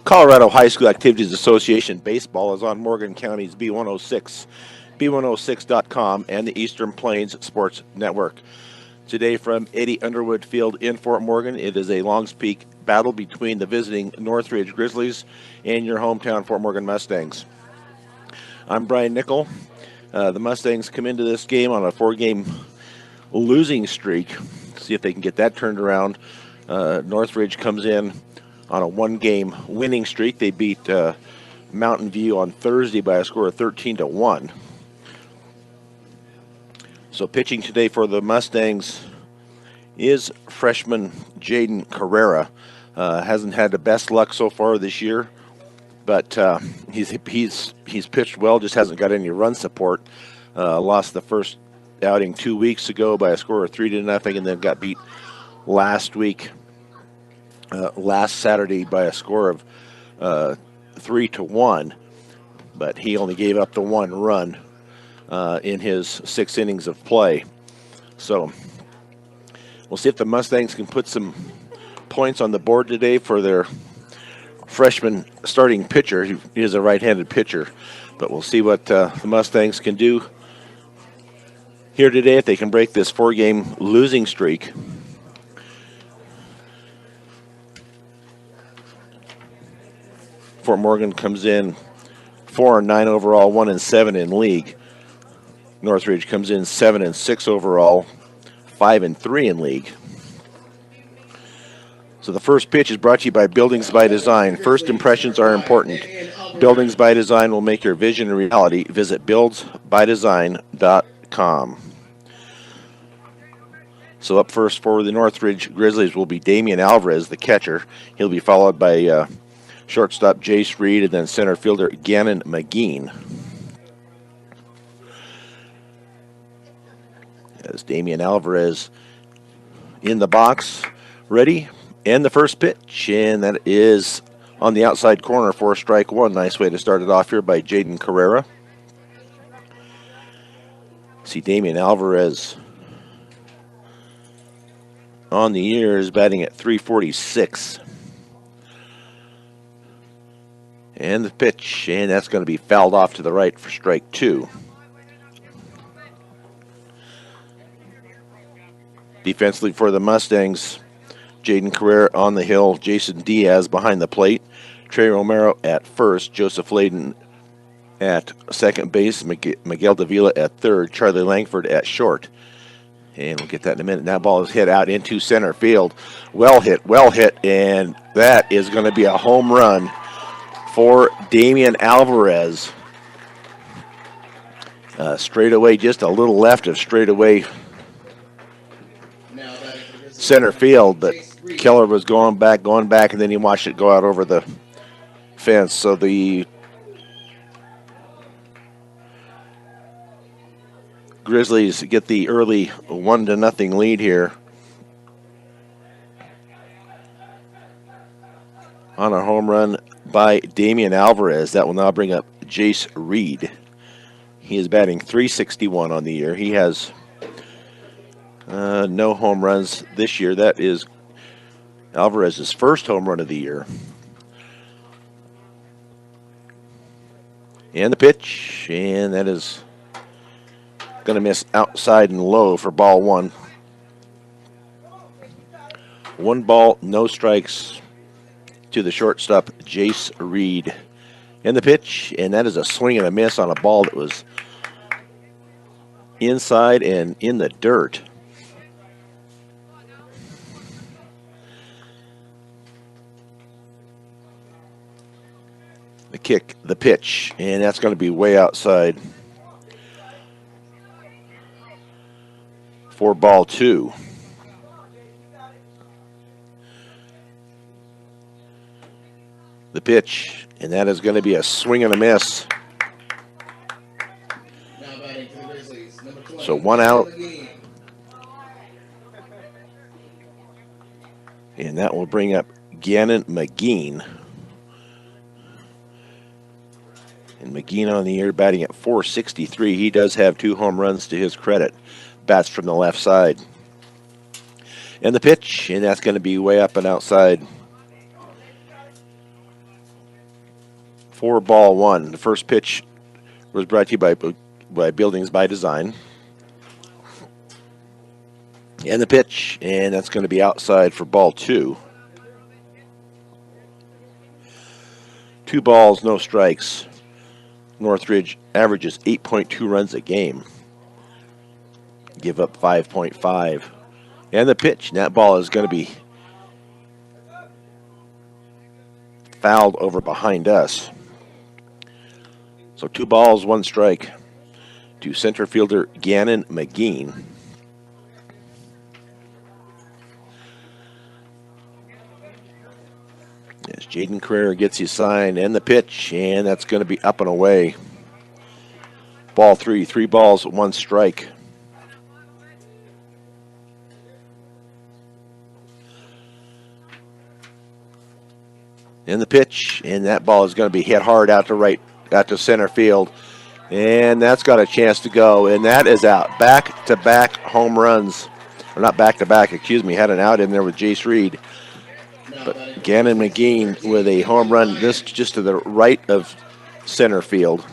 Colorado High School Activities Association Baseball is on Morgan County's B106, B106.com, and the Eastern Plains Sports Network. Today from Eddie Underwood Field in Fort Morgan, it is a Longs Peak battle between the visiting Northridge Grizzlies and your hometown Fort Morgan Mustangs. I'm Brian Nickel. The Mustangs come into this game on a 4-game losing streak. See if they can get that turned around. Northridge comes in on a 1-game winning streak. They beat Mountain View on Thursday by a score of 13-1. So pitching today for the Mustangs is freshman Jaden Carrera. Hasn't had the best luck so far this year, but he's pitched well. Just hasn't got any run support. Lost the first outing 2 weeks ago by a score of 3-0, and then got beat last Saturday by a score of 3-1. But he only gave up the 1 run in his 6 innings of play. So we'll see if the Mustangs can put some points on the board today for their freshman starting pitcher. He is a right-handed pitcher, but we'll see what the Mustangs can do here today if they can break this 4-game losing streak. Fort Morgan comes in 4-9 overall, 1-7 in league. Northridge comes in 7-6 overall, 5-3 in league. So the first pitch is brought to you by Buildings by Design. First impressions are important. Buildings by Design will make your vision a reality. Visit buildsbydesign.com. So up first for the Northridge Grizzlies will be Damian Alvarez, the catcher. He'll be followed by shortstop Jace Reed and then center fielder Gannon McGeen. As Damian Alvarez in the box, ready, and the first pitch, and that is on the outside corner for strike 1. Nice way to start it off here by Jaden Carrera. See Damian Alvarez on the year is batting at .346. And the pitch, and that's going to be fouled off to the right for strike 2. Defensively for the Mustangs, Jaden Carrera on the hill, Jason Diaz behind the plate, Trey Romero at first, Joseph Layden at second base, Miguel Davila at third, Charlie Langford at short. And we'll get that in a minute. That ball is hit out into center field. Well hit, and that is going to be a home run for Damian Alvarez. Straight away, just a little left of straight away center field, but Keller was going back, and then he watched it go out over the fence. So the Grizzlies get the early 1-0 lead here on a home run by Damian Alvarez. That will now bring up Jace Reed. He is batting .361 on the year. He has no home runs this year. That is Alvarez's first home run of the year. And the pitch, and that is going to miss outside and low for ball 1. 1 ball, no strikes to the shortstop, Jace Reed. And the pitch, and that is a swing and a miss on a ball that was inside and in the dirt. The kick, the pitch, and that's going to be way outside for ball 2. The pitch, and that is going to be a swing and a miss. So 1 out. And that will bring up Gannon McGeen. And McGeen on the year batting at .463. He does have 2 home runs to his credit. Bats from the left side. And the pitch, and that's going to be way up and outside For ball one. The first pitch was brought to you by Buildings by Design. And the pitch, and that's going to be outside for ball two. 2 balls, no strikes. Northridge averages 8.2 runs a game. Give up 5.5. And the pitch, and that ball is going to be fouled over behind us. So 2 balls, 1 strike to center fielder Gannon McGee. As Jaden Carrera gets his sign and the pitch, and that's going to be up and away. Ball 3, 3 balls, 1 strike. And the pitch, and that ball is going to be hit hard out to center field. And that's got a chance to go, and that is out. Back-to-back home runs. Or not back-to-back, excuse me. Had an out in there with Jace Reed. But Gannon McGee with a home run this just to the right of center field.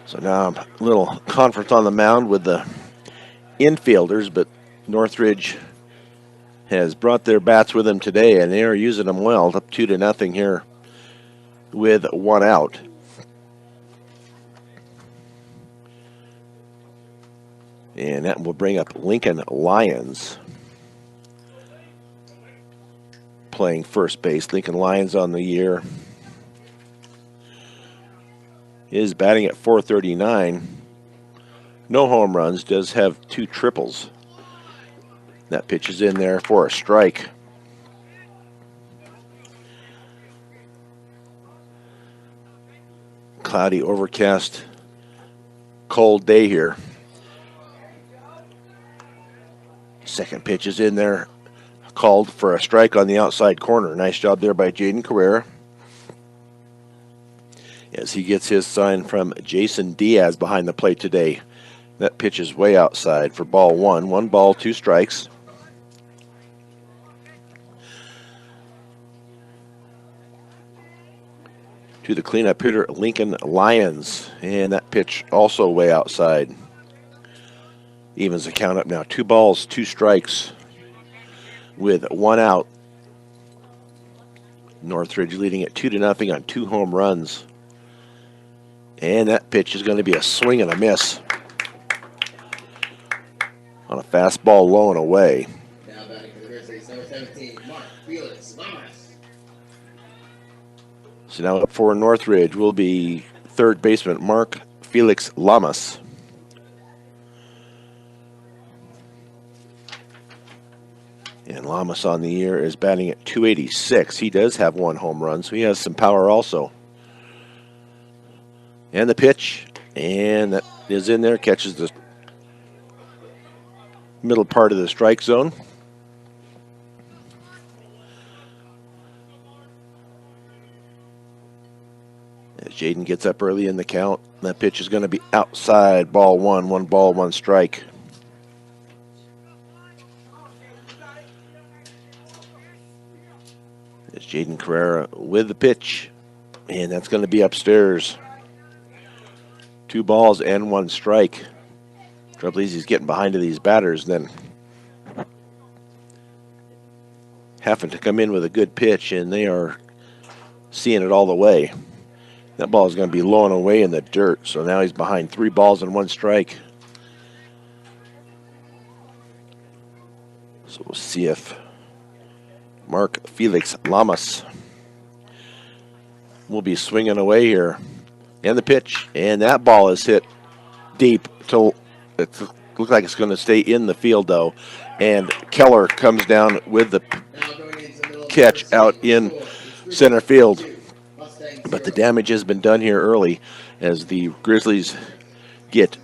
So now a little conference on the mound with the infielders, but Northridge has brought their bats with them today, and they are using them well. Up 2-0 here with 1 out. And that will bring up Lincoln Lyons playing first base. Lincoln Lyons on the year is batting at .439. No home runs, does have 2 triples. That pitch is in there for a strike. Cloudy, overcast, cold day here. Second pitch is in there, called for a strike on the outside corner. Nice job there by Jaden Carrera. As he gets his sign from Jason Diaz behind the plate today. That pitch is way outside for ball 1. 1 ball, 2 strikes. To the cleanup hitter, Lincoln Lyons. And that pitch also way outside. Evens the count up now. 2 balls, 2 strikes with 1 out. Northridge leading at 2-0 on 2 home runs. And that pitch is going to be a swing and a miss on a fastball low and away. Now batting for the Grizzlies, number 17, Mark Felix Lamas. So now up for Northridge will be third baseman Mark Felix Lamas. And Lamas on the year is batting at .286. He does have 1 home run, so he has some power also. And the pitch, and that is in there, catches the middle part of the strike zone. As Jaden gets up early in the count, that pitch is going to be outside, ball 1, 1 ball, 1 strike. As Jaden Carrera with the pitch, and that's going to be upstairs. 2 balls and 1 strike. Trouble is he's getting behind to these batters, then having to come in with a good pitch, and they are seeing it all the way. That ball is going to be low and away in the dirt, so now he's behind 3 balls and 1 strike. So we'll see if Mark Felix Lamas will be swinging away here. And the pitch, and that ball is hit deep till it looks like it's going to stay in the field, though. And Keller comes down with the catch out in center field. But the damage has been done here early as the Grizzlies get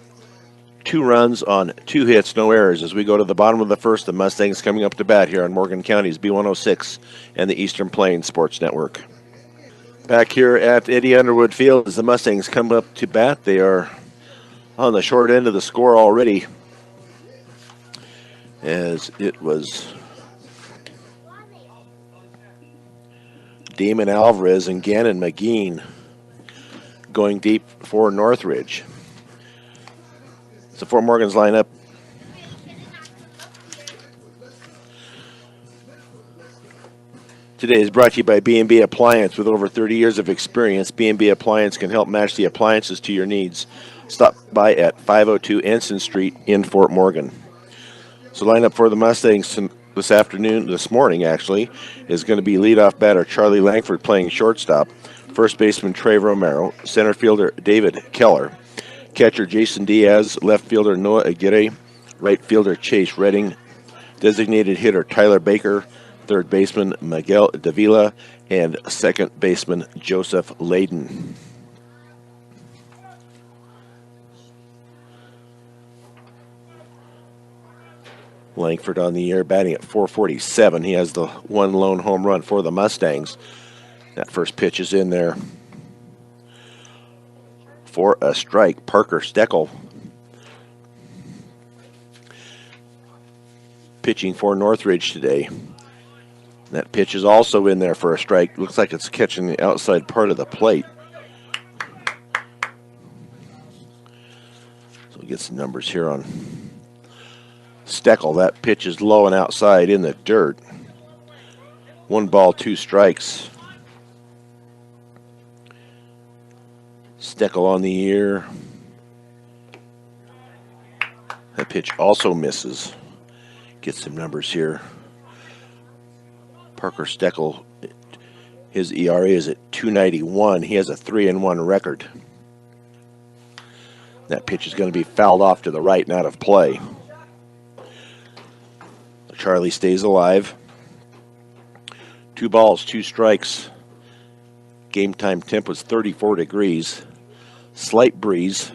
2 runs on 2 hits, no errors. As we go to the bottom of the first, the Mustangs coming up to bat here on Morgan County's B106 and the Eastern Plains Sports Network. Back here at Eddie Underwood Field as the Mustangs come up to bat. They are on the short end of the score already. as it was Damon Alvarez and Gannon McGeen going deep for Northridge. So Fort Morgan's lineup. Today is brought to you by B&B Appliance. With over 30 years of experience, B&B Appliance can help match the appliances to your needs. Stop by at 502 Ensign Street in Fort Morgan. So lineup for the Mustangs this morning actually, is going to be leadoff batter Charlie Langford playing shortstop, first baseman Trey Romero, center fielder David Keller, catcher Jason Diaz, left fielder Noah Aguirre, right fielder Chase Redding, designated hitter Tyler Baker, third baseman Miguel Davila, and second baseman Joseph Layden. Langford on the year, batting at .447. He has the one lone home run for the Mustangs. That first pitch is in there for a strike. Parker Steckel pitching for Northridge today. That pitch is also in there for a strike. Looks like it's catching the outside part of the plate. So we get some numbers here on Steckel. That pitch is low and outside in the dirt. 1 ball, 2 strikes. Steckel on the year. That pitch also misses. Get some numbers here. Parker Steckel, his ERA is at 2.91. He has a 3-1 record. That pitch is going to be fouled off to the right and out of play. Charlie stays alive. 2 balls, 2 strikes. Game time temp was 34 degrees. Slight breeze.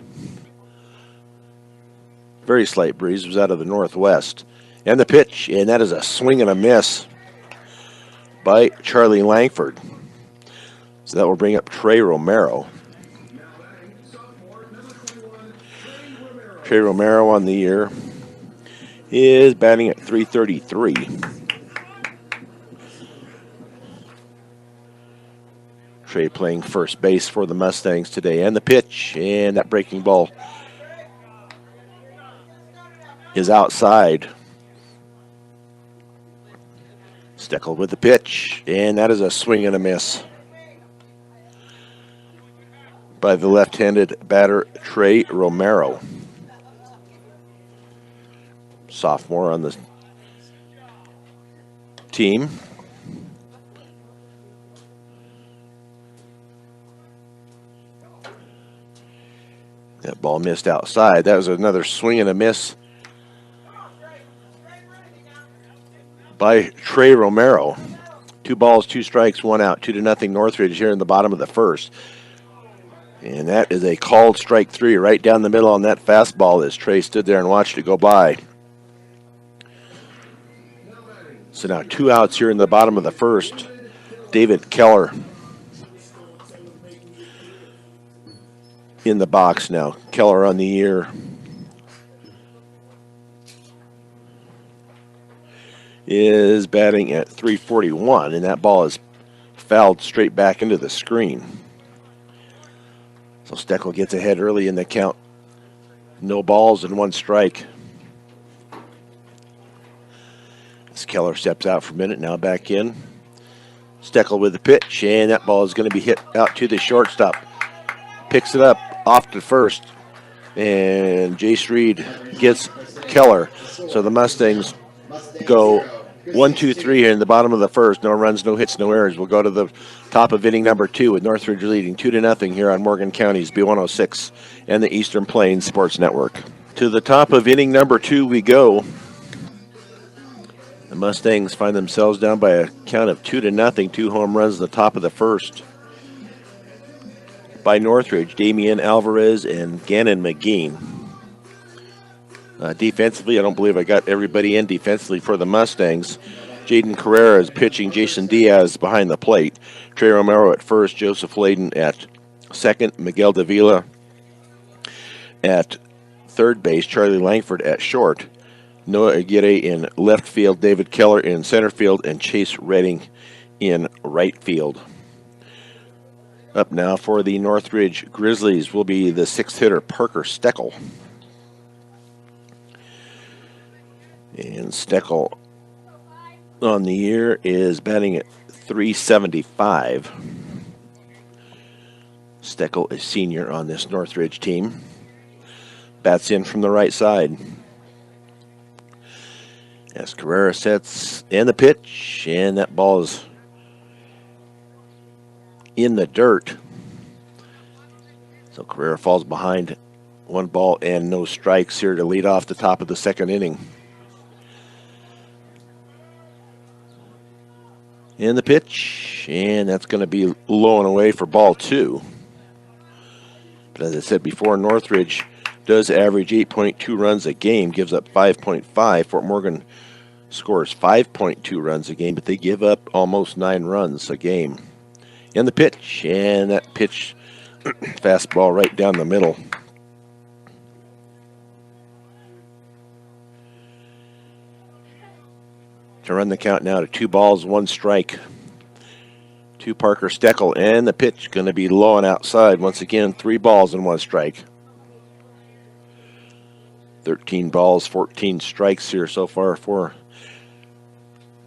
Very slight breeze. It was out of the northwest. And the pitch, and that is a swing and a miss by Charlie Langford. So that will bring up Trey Romero. Trey Romero on the year is batting at .333. Trey playing first base for the Mustangs today. And the pitch, and that breaking ball is outside. Steckel with the pitch, and that is a swing and a miss by the left-handed batter Trey Romero. Sophomore on the team. That ball missed outside. That was another swing and a miss by Trey Romero. 2 balls, 2 strikes, 1 out, 2-0 Northridge here in the bottom of the first. And that is a called strike 3 right down the middle on that fastball as Trey stood there and watched it go by. So now 2 outs here in the bottom of the first. David Keller in the box now. Keller on the year is batting at .341, and that ball is fouled straight back into the screen. So Steckel gets ahead early in the count. No balls and 1 strike. As Keller steps out for a minute, now back in. Steckel with the pitch, and that ball is going to be hit out to the shortstop. Picks it up off to first, and Jace Reed gets Keller. So the Mustangs go 1-2-3 here in the bottom of the first. No runs, no hits, no errors. We'll go to the top of inning number 2 with Northridge leading 2-0 here on Morgan County's B106 and the Eastern Plains Sports Network. To the top of inning number 2 we go. The Mustangs find themselves down by a count of 2-0. 2 home runs in the top of the first by Northridge, Damian Alvarez and Gannon McGeen. Defensively, I don't believe I got everybody in defensively for the Mustangs. Jaden Carrera is pitching. Jason Diaz behind the plate. Trey Romero at first. Joseph Layden at second. Miguel Davila at third base. Charlie Langford at short. Noah Aguirre in left field, David Keller in center field, and Chase Redding in right field. Up now for the Northridge Grizzlies will be the sixth hitter, Parker Steckel. And Steckel on the year is batting at .375. Steckel is senior on this Northridge team. Bats in from the right side. As Carrera sets in the pitch, and that ball is in the dirt. So Carrera falls behind 1 ball and no strikes here to lead off the top of the second inning. In the pitch, and that's going to be low and away for ball 2. But as I said before, Northridge does average 8.2 runs a game, gives up 5.5. Fort Morgan scores 5.2 runs a game, but they give up almost 9 runs a game. In the pitch, and that pitch, fastball right down the middle. To run the count now to 2 balls, 1 strike. To Parker Steckel, and the pitch going to be low and outside. Once again, 3 balls and 1 strike. 13 balls, 14 strikes here so far for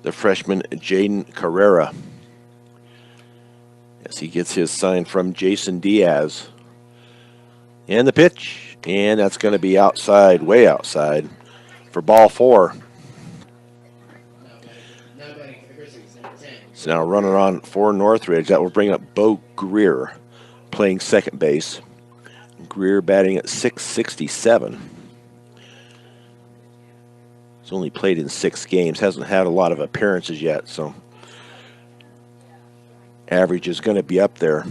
the freshman Jaden Carrera, as he gets his sign from Jason Diaz. And the pitch, and that's going to be outside, way outside, for ball 4. So now runner on for Northridge. That will bring up Bo Greer playing second base. Greer batting at .667. He's only played in 6 games, hasn't had a lot of appearances yet, so average is going to be up there.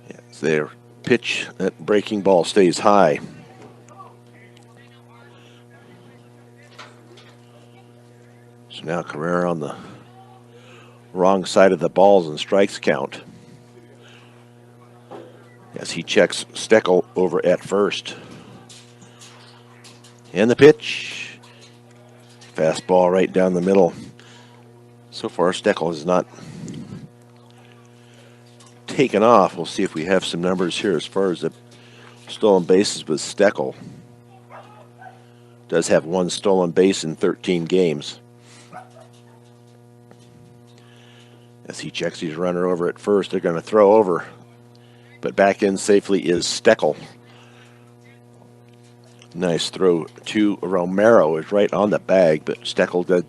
Yes, their pitch, that breaking ball stays high. So now Carrera on the wrong side of the balls and strikes count, as he checks Steckel over at first. And the pitch, fastball right down the middle. So far, Steckel has not taken off. We'll see if we have some numbers here as far as the stolen bases with Steckel. Does have 1 stolen base in 13 games. As he checks his runner over at first, they're going to throw over. But back in safely is Steckel. Nice throw to Romero. Is right on the bag, but Steckel did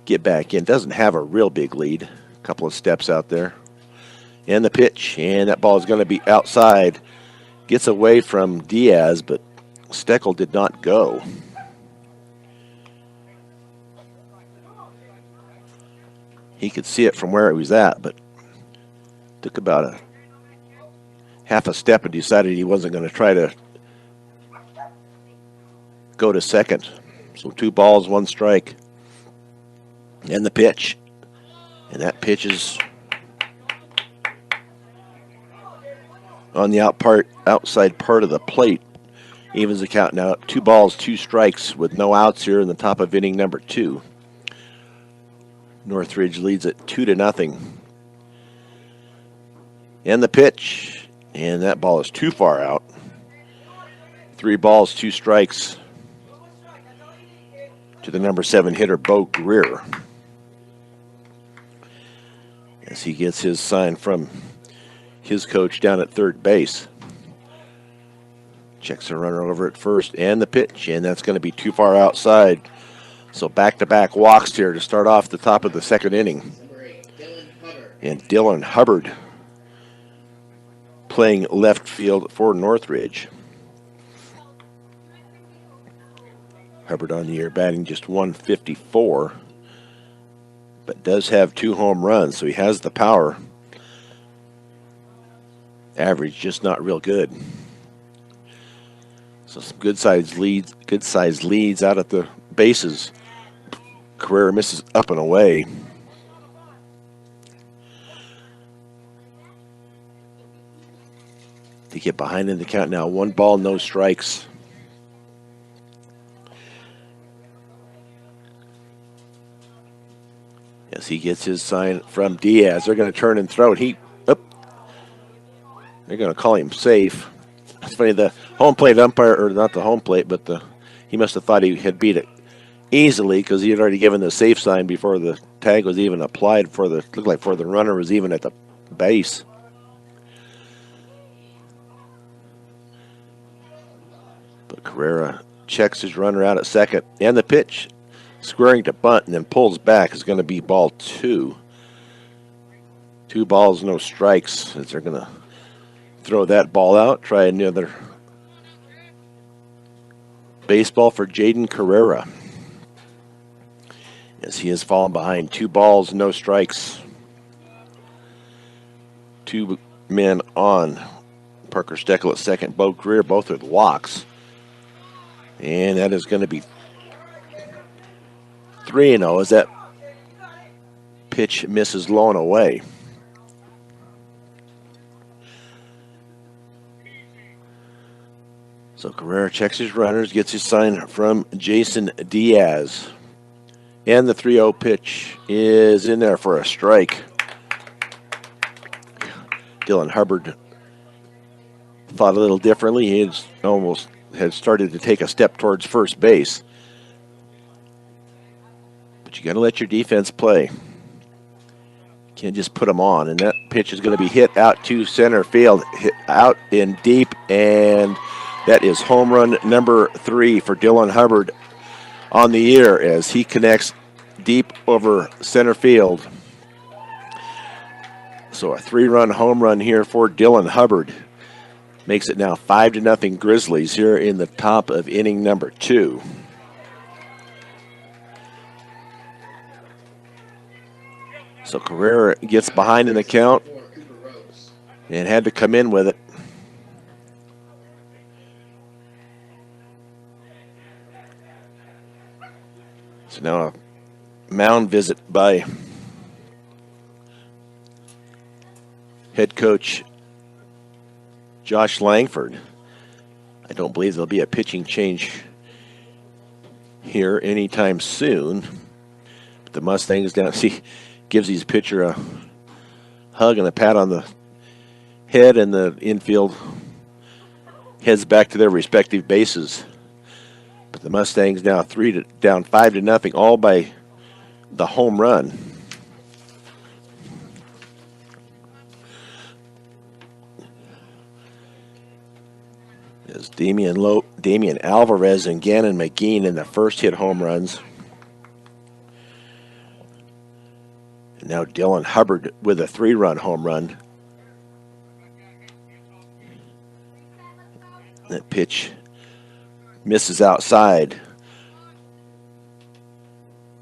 get back in. Doesn't have a real big lead. A couple of steps out there. And the pitch, and that ball is going to be outside. Gets away from Diaz, but Steckel did not go. He could see it from where he was at, but took about a half a step and decided he wasn't going to try to go to second. So 2 balls, 1 strike. And the pitch. And that pitch is on the outside part of the plate. Evens the count now. 2 balls, 2 strikes with no outs here in the top of inning number 2. Northridge leads it 2-0. And the pitch, and that ball is too far out. 3 balls, 2 strikes to the number 7 hitter, Bo Greer, as he gets his sign from his coach down at third base. Checks the runner over at first, and the pitch, and that's going to be too far outside. So back-to-back walks here to start off the top of the second inning. And Dylan Hubbard playing left field for Northridge. Hubbard on the year batting just .154, but does have 2 home runs, so he has the power. Average just not real good. So some good sized leads out at the bases. Carrera misses up and away. to get behind in the count now. 1 ball, no strikes. As he gets his sign from Diaz, they're going to turn and throw it. They're going to call him safe. It's funny, the home plate umpire, or not the home plate, but he must have thought he had beat it easily because he had already given the safe sign before the tag was even applied looked like before the runner was even at the base. But Carrera checks his runner out at second, and the pitch squaring to bunt and then pulls back is going to be ball 2. 2 balls, no strikes, as they're going to throw that ball out. Try another baseball for Jaden Carrera, as he has fallen behind. 2 balls, no strikes. 2 men on. Parker Steckel at second, Bo Greer, both with walks. And that is going to be 3-0 as that pitch misses low and away. So Carrera checks his runners, gets his sign from Jason Diaz. And the 3-0 pitch is in there for a strike. Dylan Hubbard thought a little differently. He had started to take a step towards first base. But you got to let your defense play. Can't just put them on. And that pitch is going to be hit out to center field, hit out in deep, and that is home run number 3 for Dylan Hubbard on the year as he connects deep over center field. So a 3-run home run here for Dylan Hubbard. Makes it now 5-0 Grizzlies here in the top of inning number 2. So Carrera gets behind in the count and had to come in with it. So now a mound visit by head coach Josh Langford. I don't believe there'll be a pitching change here anytime soon. But the Mustangs down, gives his pitcher a hug and a pat on the head, and the infield heads back to their respective bases. But the Mustangs now down 5-0, all by the home run. As Damian Alvarez and Gannon McGee in the first hit home runs. And now Dylan Hubbard with a 3-run home run. That pitch misses outside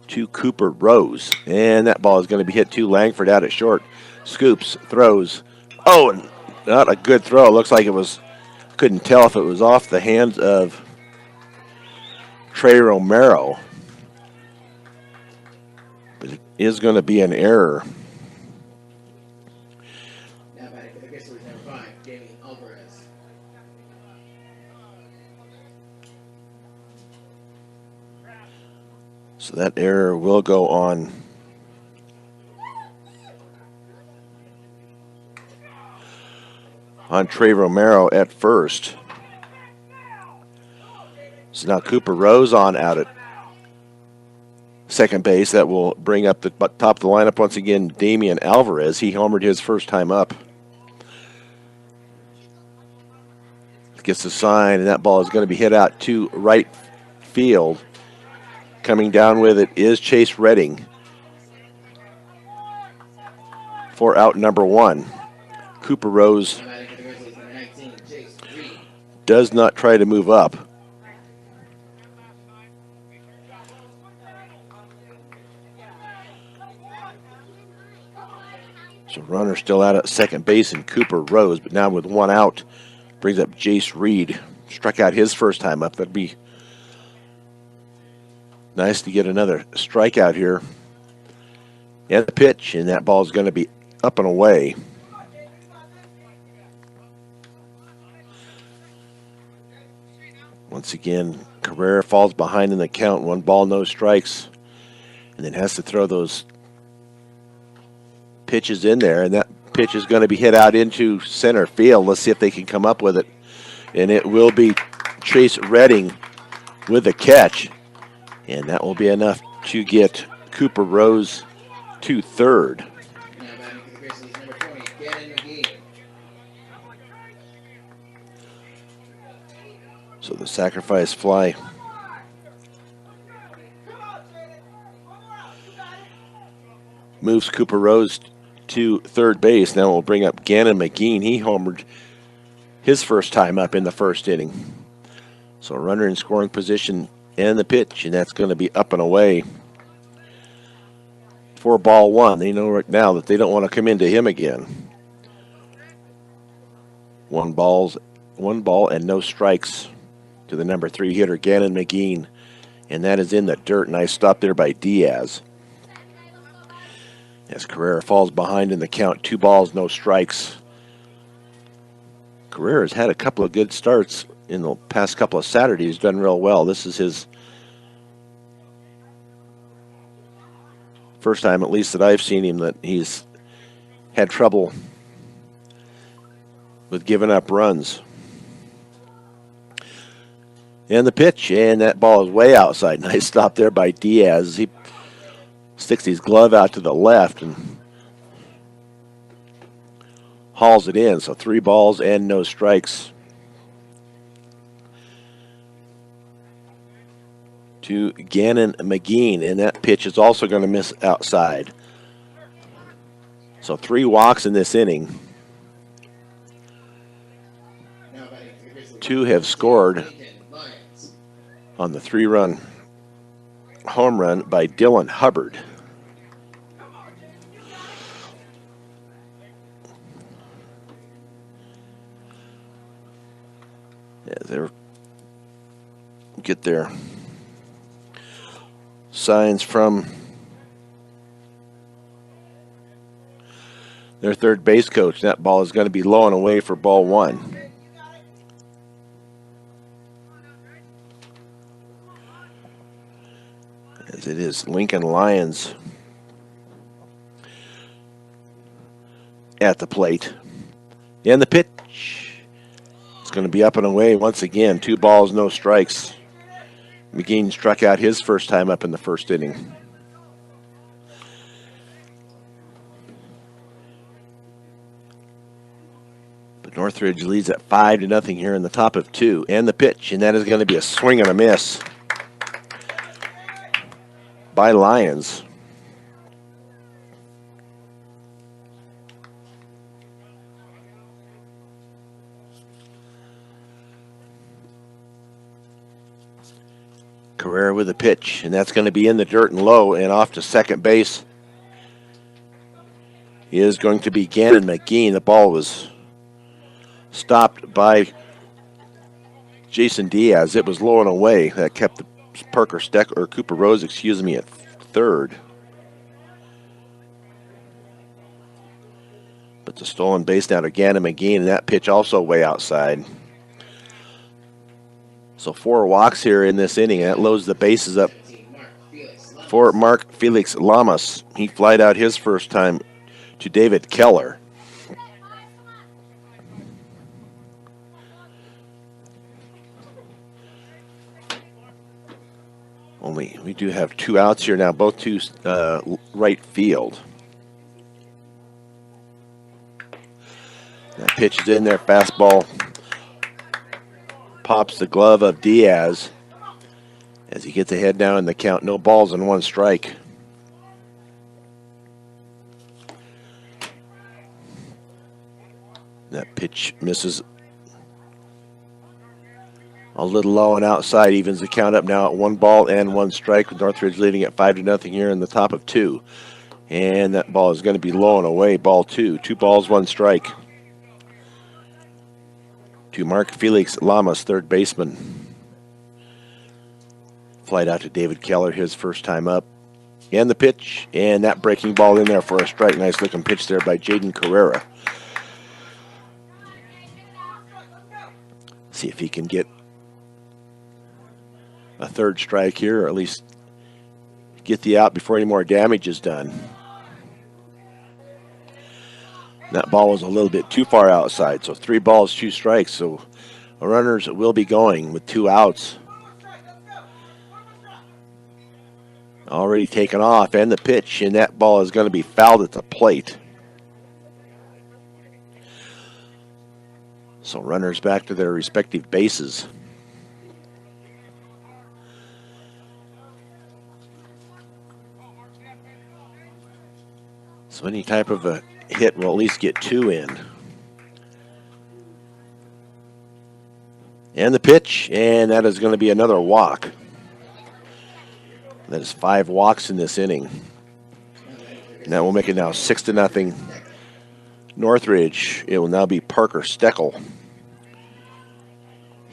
to Cooper Rose. And that ball is going to be hit to Langford out at short. Scoops, throws. Oh, and not a good throw. It looks like it was, couldn't tell if it was off the hands of Trey Romero. But it is going to be an error. Now batting for the Grizzlies, number 5, Damian Alvarez. So that error will go on Trey Romero at first. So now Cooper Rose on out at second base. That will bring up the top of the lineup once again, Damian Alvarez. He homered his first time up. Gets the sign, and that ball is going to be hit out to right field. Coming down with it is Chase Redding for out number 1. Cooper Rose does not try to move up. So runner still out at second base in Cooper Rose, but now with 1 out, brings up Jace Reed. Struck out his first time up. That'd be nice to get another strikeout here. And the pitch, and that ball is going to be up and away. Once again, Carrera falls behind in the count. 1 ball, no strikes. And then has to throw those pitches in there. And that pitch is going to be hit out into center field. Let's see if they can come up with it. And it will be Chase Redding with the catch. And that will be enough to get Cooper Rose to third. Now batting for the Grizzlies, number 20, Gannon McGee. So the sacrifice fly moves Cooper Rose to third base. Now we'll bring up Gannon McGee. He homered his first time up in the first inning. So a runner in scoring position and the pitch, and that's going to be up and away for ball 1. They know right now that they don't want to come into him again. 1 ball and no strikes to the number 3 hitter, Gannon McGee. And that is in the dirt. Nice stop there by Diaz. As Carrera falls behind in the count, 2 balls, no strikes. Carrera's had a couple of good starts in the past couple of Saturdays. He's done real well. This is his first time, at least that I've seen him, that he's had trouble with giving up runs. And the pitch, and that ball is way outside. Nice stop there by Diaz. He sticks his glove out to the left and hauls it in. So 3 balls and no strikes to Gannon McGee. And that pitch is also going to miss outside. So 3 walks in this inning. 2 have scored on the 3-run home run by Dylan Hubbard. Yeah, they get their signs from their third base coach. That ball is going to be low and away for ball 1. As it is Lincoln Lions at the plate. And the pitch. It's going to be up and away once again. 2 balls, no strikes. McGee struck out his first time up in the first inning. But Northridge leads at 5-0 here in the top of 2. And the pitch, and that is going to be a swing and a miss by Lions. Carrera with a pitch, and that's going to be in the dirt and low, and off to second base is going to be Gannon McGee. The ball was stopped by Jason Diaz. It was low and away. That kept the Cooper Rose, at third. But the stolen base now to Gannon McGee, and that pitch also way outside. So 4 walks here in this inning, and that loads the bases up for Mark Felix Lamas. He flied out his first time to David Keller. We do have 2 outs here now, both to right field. That pitch is in there, fastball pops the glove of Diaz as he gets ahead now in the count. No balls and 1 strike. That pitch misses a little low and outside, evens the count up now at 1 ball and 1 strike, with Northridge leading at 5-0 here in the top of 2. And that ball is going to be low and away, ball 2. 2 balls, 1 strike to Mark Felix Lamas, third baseman. Flight out to David Keller, his first time up. And the pitch, and that breaking ball in there for a strike. Nice looking pitch there by Jaden Carrera. See if he can get third strike here, or at least get the out before any more damage is done. That ball was a little bit too far outside, so 3 balls, 2 strikes. So runners will be going with 2 outs. Already taken off, and the pitch, and that ball is going to be fouled at the plate. So runners back to their respective bases. So any type of a hit will at least get 2 in. And the pitch, and that is going to be another walk. That is 5 walks in this inning. Now we'll make it now 6-0. Northridge. It will now be Parker Steckel.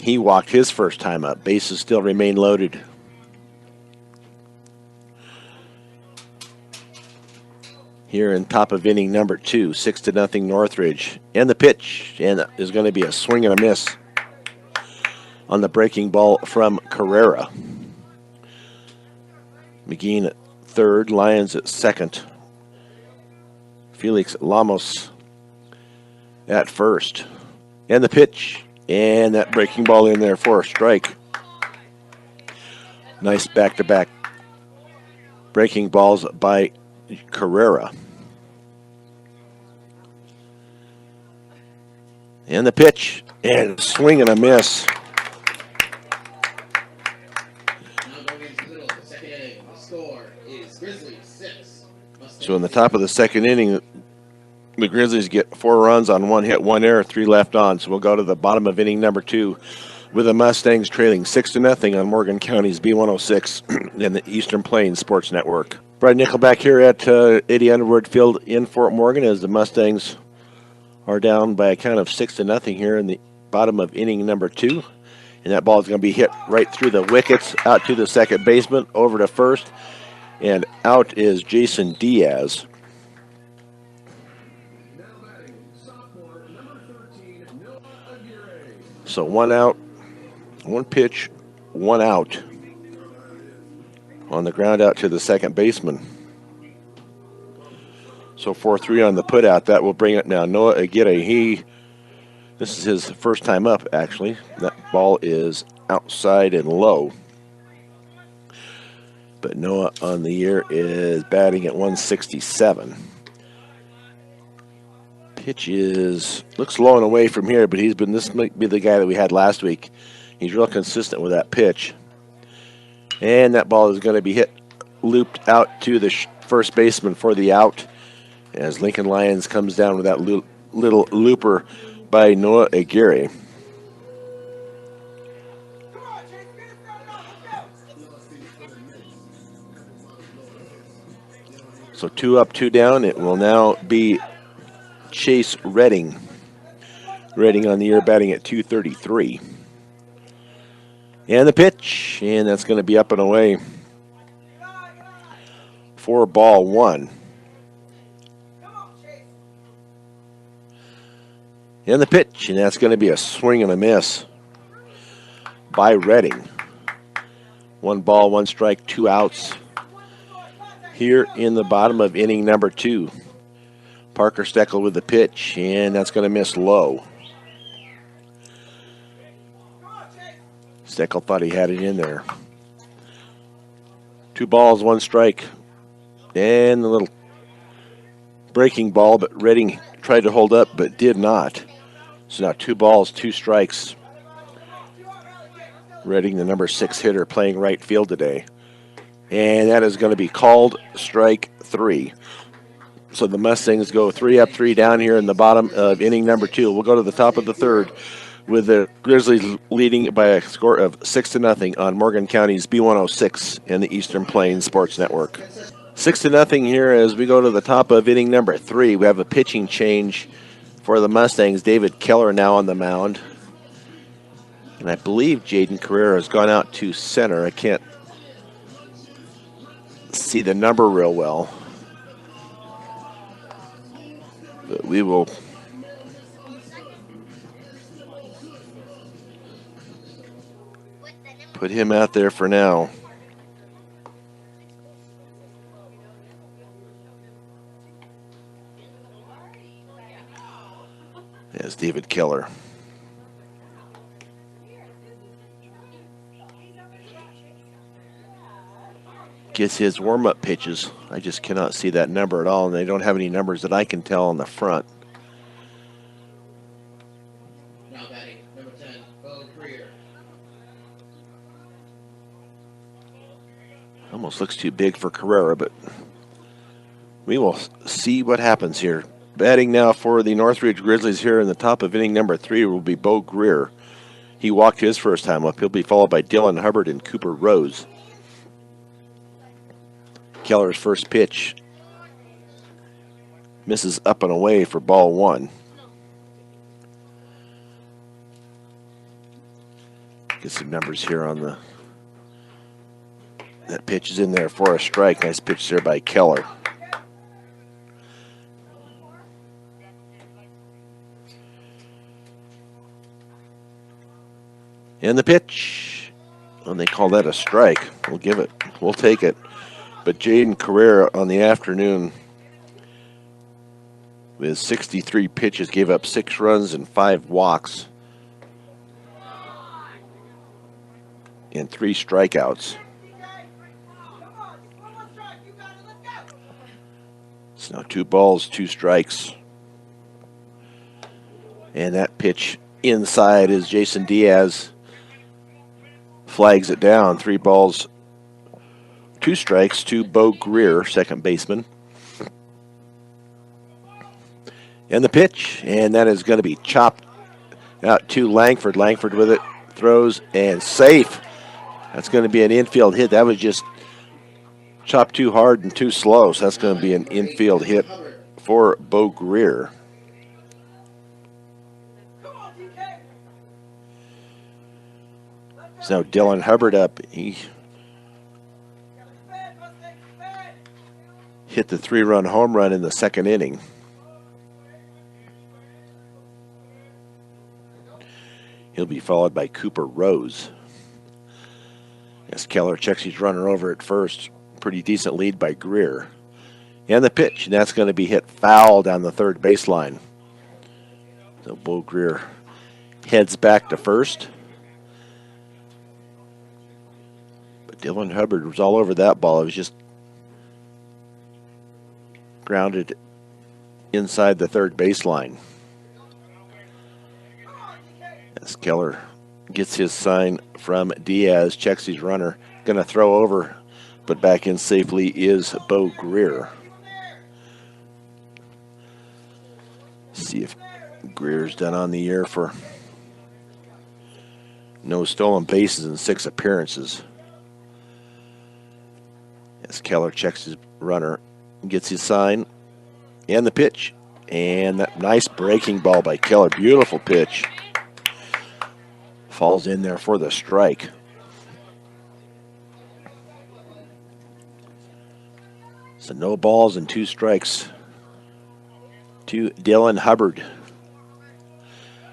He walked his first time up. Bases still remain loaded. Here in top of inning number 2, 6-0 Northridge. And the pitch, and is going to be a swing and a miss on the breaking ball from Carrera. McGee at third, Lyons at second. Felix Lamos at first. And the pitch, and that breaking ball in there for a strike. Nice back-to-back breaking balls by Carrera. And the pitch, and a swing and a miss. So in the top of the second inning, the Grizzlies get 4 runs on 1 hit, 1 error, 3 left on. So we'll go to the bottom of inning number 2 with the Mustangs trailing 6-0 on Morgan County's B106 and the Eastern Plains Sports Network. Brad Nickelback here at Eddie Underwood Field in Fort Morgan as the Mustangs are down by a count of 6-0 here in the bottom of inning number 2. And that ball is going to be hit right through the wickets, out to the second baseman, over to first. And out is Jason Diaz. So 1 out, 1 pitch, 1 out on the ground out to the second baseman. So 4-3 on the put out. That will bring it now. Noah Aguirre, this is his first time up, actually. That ball is outside and low. But Noah on the year is batting at 167. Pitch looks low and away from here, but this might be the guy that we had last week. He's real consistent with that pitch. And that ball is going to be hit, looped out to the first baseman for the out as Lincoln Lyons comes down with that little looper by Noah Aguirre. So 2 up, 2 down. It will now be Chase Redding. Redding on the year batting at 233. And the pitch, and that's going to be up and away. 4-1. And the pitch, and that's going to be a swing and a miss by Redding. 1 ball, 1 strike, 2 outs. Here in the bottom of inning number 2. Parker Steckel with the pitch, and that's going to miss low. Steckel thought he had it in there. 2 balls, 1 strike. And the little breaking ball, but Redding tried to hold up, but did not. So now 2 balls, 2 strikes. Redding, the number 6 hitter, playing right field today. And that is going to be called strike 3. So the Mustangs go 3 up, 3 down here in the bottom of inning number 2. We'll go to the top of the third with the Grizzlies leading by a score of 6-0 on Morgan County's B106 and the Eastern Plains Sports Network. 6-0 here as we go to the top of inning number 3. We have a pitching change for the Mustangs. David Keller now on the mound. And I believe Jaden Carrera has gone out to center. I can't see the number real well. But we will Put him out there for now. As David Keller. Gets his warm-up pitches. I just cannot see that number at all, and they don't have any numbers that I can tell on the front. Now batting, number 10, Bo Greer. Almost looks too big for Carrera, but we will see what happens here. Batting now for the Northridge Grizzlies here in the top of inning number 3 will be Bo Greer. He walked his first time up. He'll be followed by Dylan Hubbard and Cooper Rose. Keller's first pitch misses up and away for ball 1. Get some numbers here on the... That pitch is in there for a strike. Nice pitch there by Keller. And the pitch. And they call that a strike. We'll give it. We'll take it. But Jaden Carrera on the afternoon with 63 pitches gave up 6 runs and 5 walks and 3 strikeouts. It's now 2 balls, 2 strikes. And that pitch inside is Jason Diaz. Flags it down. 3 balls, 2 strikes to Bo Greer, second baseman. And the pitch, and that is going to be chopped out to Langford. Langford with it, throws, and safe. That's going to be an infield hit. That was just chopped too hard and too slow, so that's going to be an infield hit for Bo Greer. So now Dylan Hubbard up. He hit the 3-run home run in the second inning. He'll be followed by Cooper Rose. As Keller checks his runner over at first. Pretty decent lead by Greer. And the pitch, and that's going to be hit foul down the third baseline. So Bo Greer heads back to first. But Dylan Hubbard was all over that ball. It was just grounded inside the third baseline. As Keller gets his sign from Diaz, checks his runner, going to throw over, but back in safely is Bo Greer. See if Greer's done on the year for no stolen bases in 6 appearances. As Keller checks his runner, gets his sign, and the pitch. And that nice breaking ball by Keller. Beautiful pitch. Falls in there for the strike. So no balls and 2 strikes to Dylan Hubbard.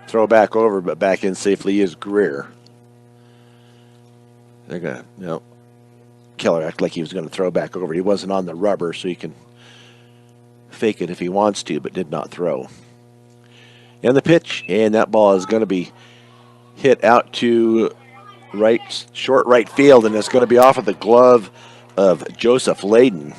Throw back over, but back in safely is Greer. They're going to, Keller acted like he was going to throw back over. He wasn't on the rubber, so he can fake it if he wants to, but did not throw. And the pitch, and that ball is going to be hit out to short right field, and it's going to be off of the glove of Joseph Layden.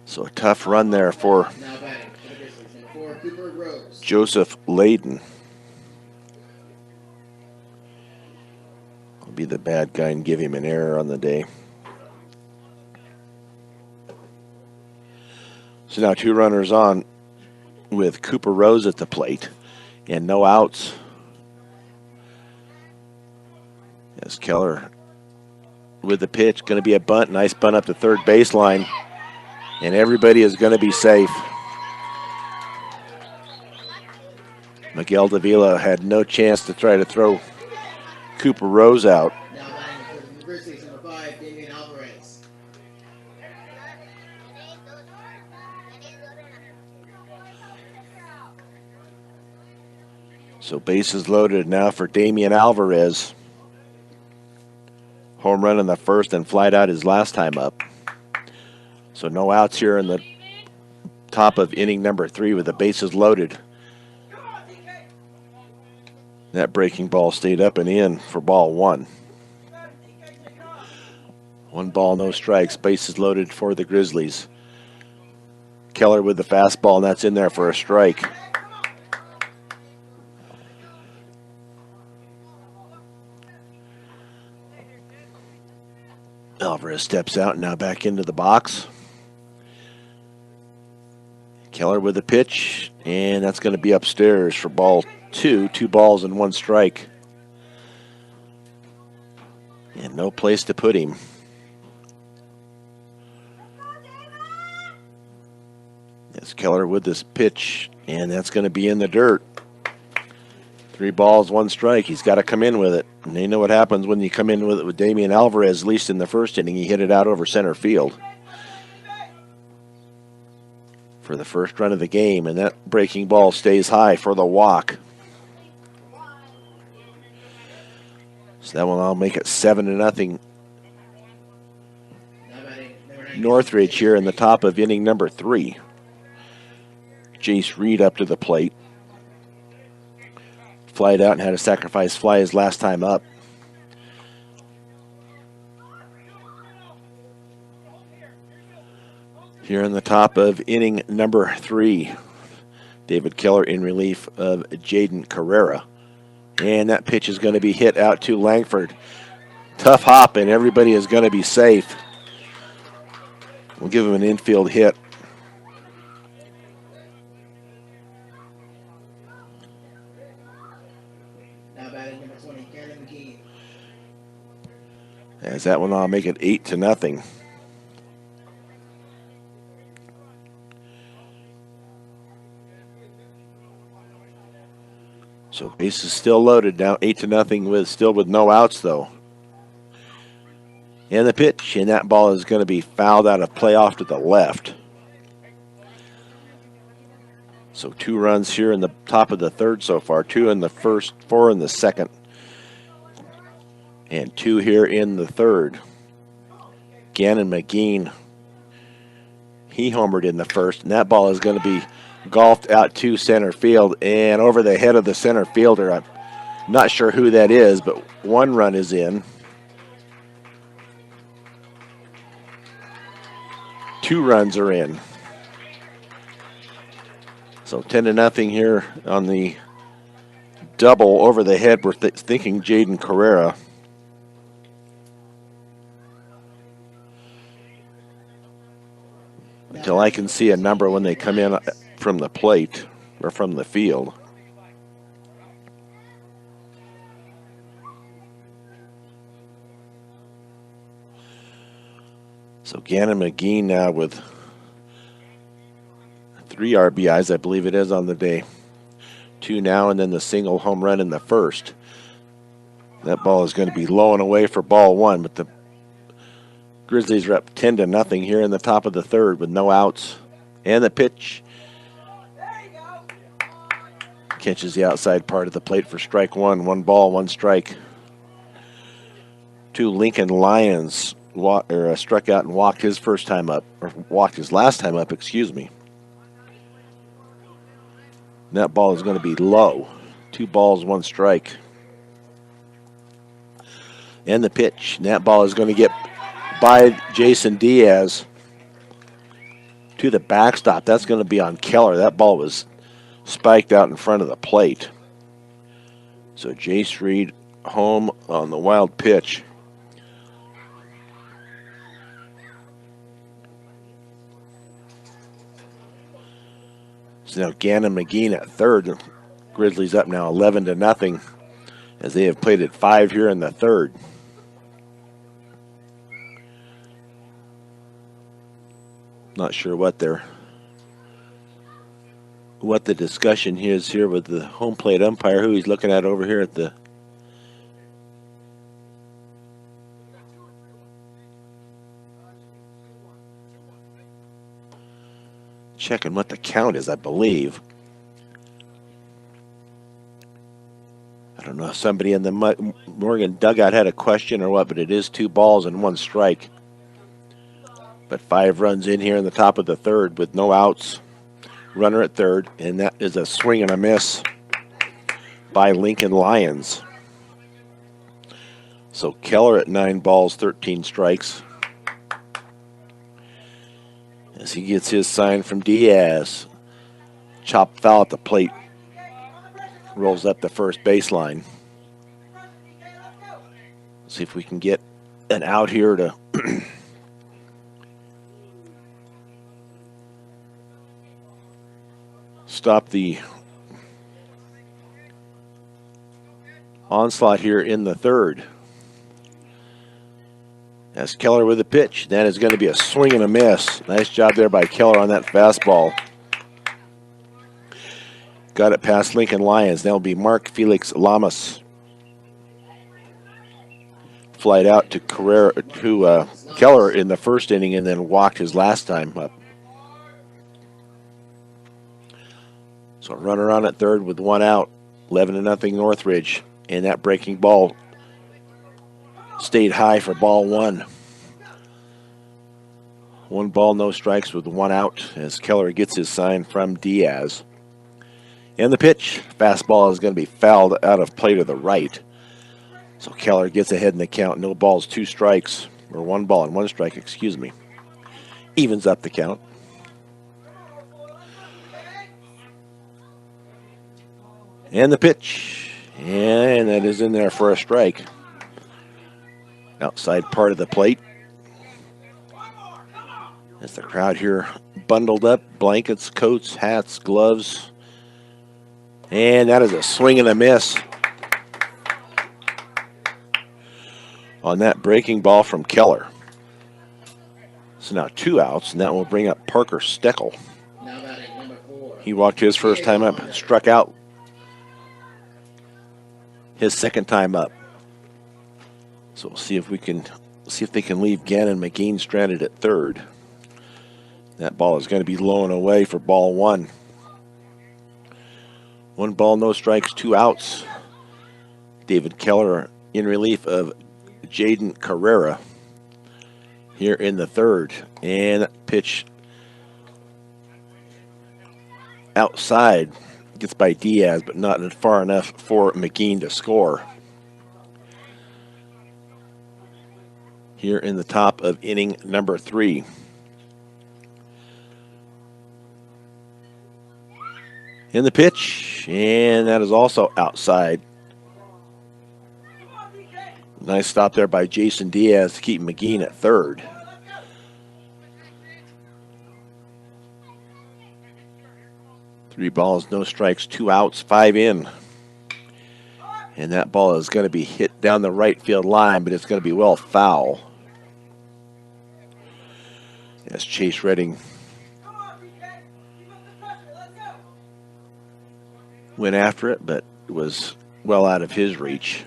So a tough run there for Joseph Layden. I'll be the bad guy and give him an error on the day. So now 2 runners on with Cooper Rose at the plate and no outs. As Keller with the pitch, going to be a bunt, nice bunt up the third baseline, and everybody is going to be safe. Miguel Davila had no chance to try to throw Cooper Rose out. Now batting for the Grizzlies, number 5, Damian Alvarez. So bases loaded now for Damian Alvarez. Home run in the first and flied out his last time up. So no outs here in the top of inning number 3 with the bases loaded. That breaking ball stayed up and in for ball 1. 1 ball, no strikes. Bases loaded for the Grizzlies. Keller with the fastball, and that's in there for a strike. Alvarez steps out, now back into the box. Keller with the pitch, and that's going to be upstairs for ball 2. 2 balls and 1 strike. And no place to put him. That's Keller with this pitch, and that's going to be in the dirt. 3 balls, 1 strike. He's got to come in with it. And they know what happens when you come in with it with Damian Alvarez, at least in the first inning. He hit it out over center field for the first run of the game, and that breaking ball stays high for the walk. So that one, I'll make it 7-0. Northridge here in the top of inning number 3. Jace Reed up to the plate. Flied out and had a sacrifice fly his last time up. Here in the top of inning number 3, David Keller in relief of Jaden Carrera. And that pitch is going to be hit out to Langford. Tough hop, and everybody is going to be safe. We'll give him an infield hit. As that one, I'll make it 8-0. So base is still loaded now, 8-0 still with no outs though. And the pitch, and that ball is going to be fouled out of play off to the left. So 2 runs here in the top of the 3rd so far, 2 in the first, 4 in the 2nd, and 2 here in the 3rd. Gannon McGee, he homered in the first, and that ball is going to be golfed out to center field and over the head of the center fielder. I'm not sure who that is, but 1 run is in. 2 runs are in. So 10-0 here on the double over the head. We're thinking Jaden Carrera. Until I can see a number when they come in from the plate or from the field. So Gannon McGee now with 3 RBIs, I believe it is, on the day. 2 now, and then the single home run in the first. That ball is going to be low and away for ball 1, but the Grizzlies are up 10-0 here in the top of the 3rd with no outs. And the pitch catches the outside part of the plate for strike 1. 1 ball, 1 strike. 2 Lincoln Lions struck out and walked his first time up, or walked his last time up, excuse me. And that ball is going to be low. 2 balls, 1 strike. And the pitch. And that ball is going to get by Jason Diaz to the backstop. That's going to be on Keller. That ball was spiked out in front of the plate. So Jace Reed home on the wild pitch. So now Gannon McGee at 3rd. Grizzlies up now 11-0 as they have played at 5 here in the 3rd. Not sure what the discussion is here with the home plate umpire, who he's looking at over here at the checking what the count is, I believe. don't know if somebody in the Morgan dugout had a question or what, but it is 2 balls and 1 strike. But 5 runs in here in the top of the third with no outs. Runner at third, and that is a swing and a miss by Lincoln Lions. So Keller at 9 balls, 13 strikes. As he gets his sign from Diaz. Chop foul at the plate. Rolls up the first baseline. See if we can get an out here to stop the onslaught here in the third. That's Keller with a pitch. That is going to be a swing and a miss. Nice job there by Keller on that fastball. Got it past Lincoln Lions. That'll be Mark Felix Lamas. Flied out to Keller in the first inning and then walked his last time up. So runner on at third with 1 out. 11-0 Northridge. And that breaking ball stayed high for ball 1. 1 ball, no strikes with 1 out as Keller gets his sign from Diaz. And the pitch, fastball is going to be fouled out of play to the right. So Keller gets ahead in the count. No balls, 2 strikes, or 1 ball and 1 strike, excuse me. Evens up the count. And the pitch, and that is in there for a strike. Outside part of the plate. As the crowd here bundled up, blankets, coats, hats, gloves. And that is a swing and a miss on that breaking ball from Keller. So now 2 outs, and that will bring up Parker Steckel. He walked his first time up, struck out his second time up. So we'll see if they can leave Gannon McGee stranded at third. That ball is going to be low and away for ball 1. 1 ball, no strikes, 2 outs. David Keller in relief of Jaden Carrera here in the third. And pitch outside. Gets by Diaz, but not far enough for McGee to score. Here in the top of inning number 3. In the pitch, and that is also outside. Nice stop there by Jason Diaz to keep McGee at third. Three balls, no strikes, 2 outs, 5 in. And that ball is going to be hit down the right field line, but it's going to be well foul. As Chase Redding went after it, but it was well out of his reach.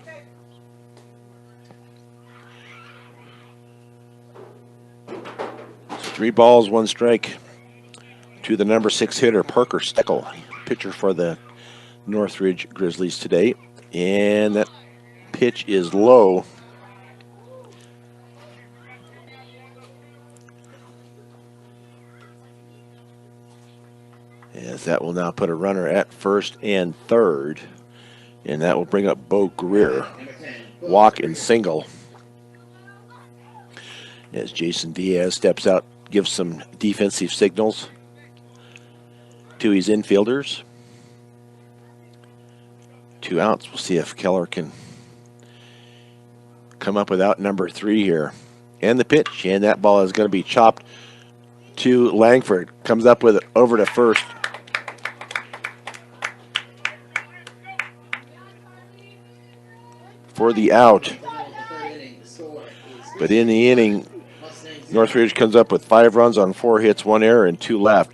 So 3 balls, 1 strike to the number 6 hitter, Parker Steckel, pitcher for the Northridge Grizzlies today. And that pitch is low. As that will now put a runner at first and third. And that will bring up Bo Greer. Walk and single. As Jason Diaz steps out, gives some defensive signals to his infielders. 2 outs. We'll see if Keller can come up with out number 3 here. And the pitch, and that ball is going to be chopped to Langford. Comes up with it over to first. For the out. But in the inning, Northridge comes up with 5 runs on 4 hits, 1 error, and 2 left.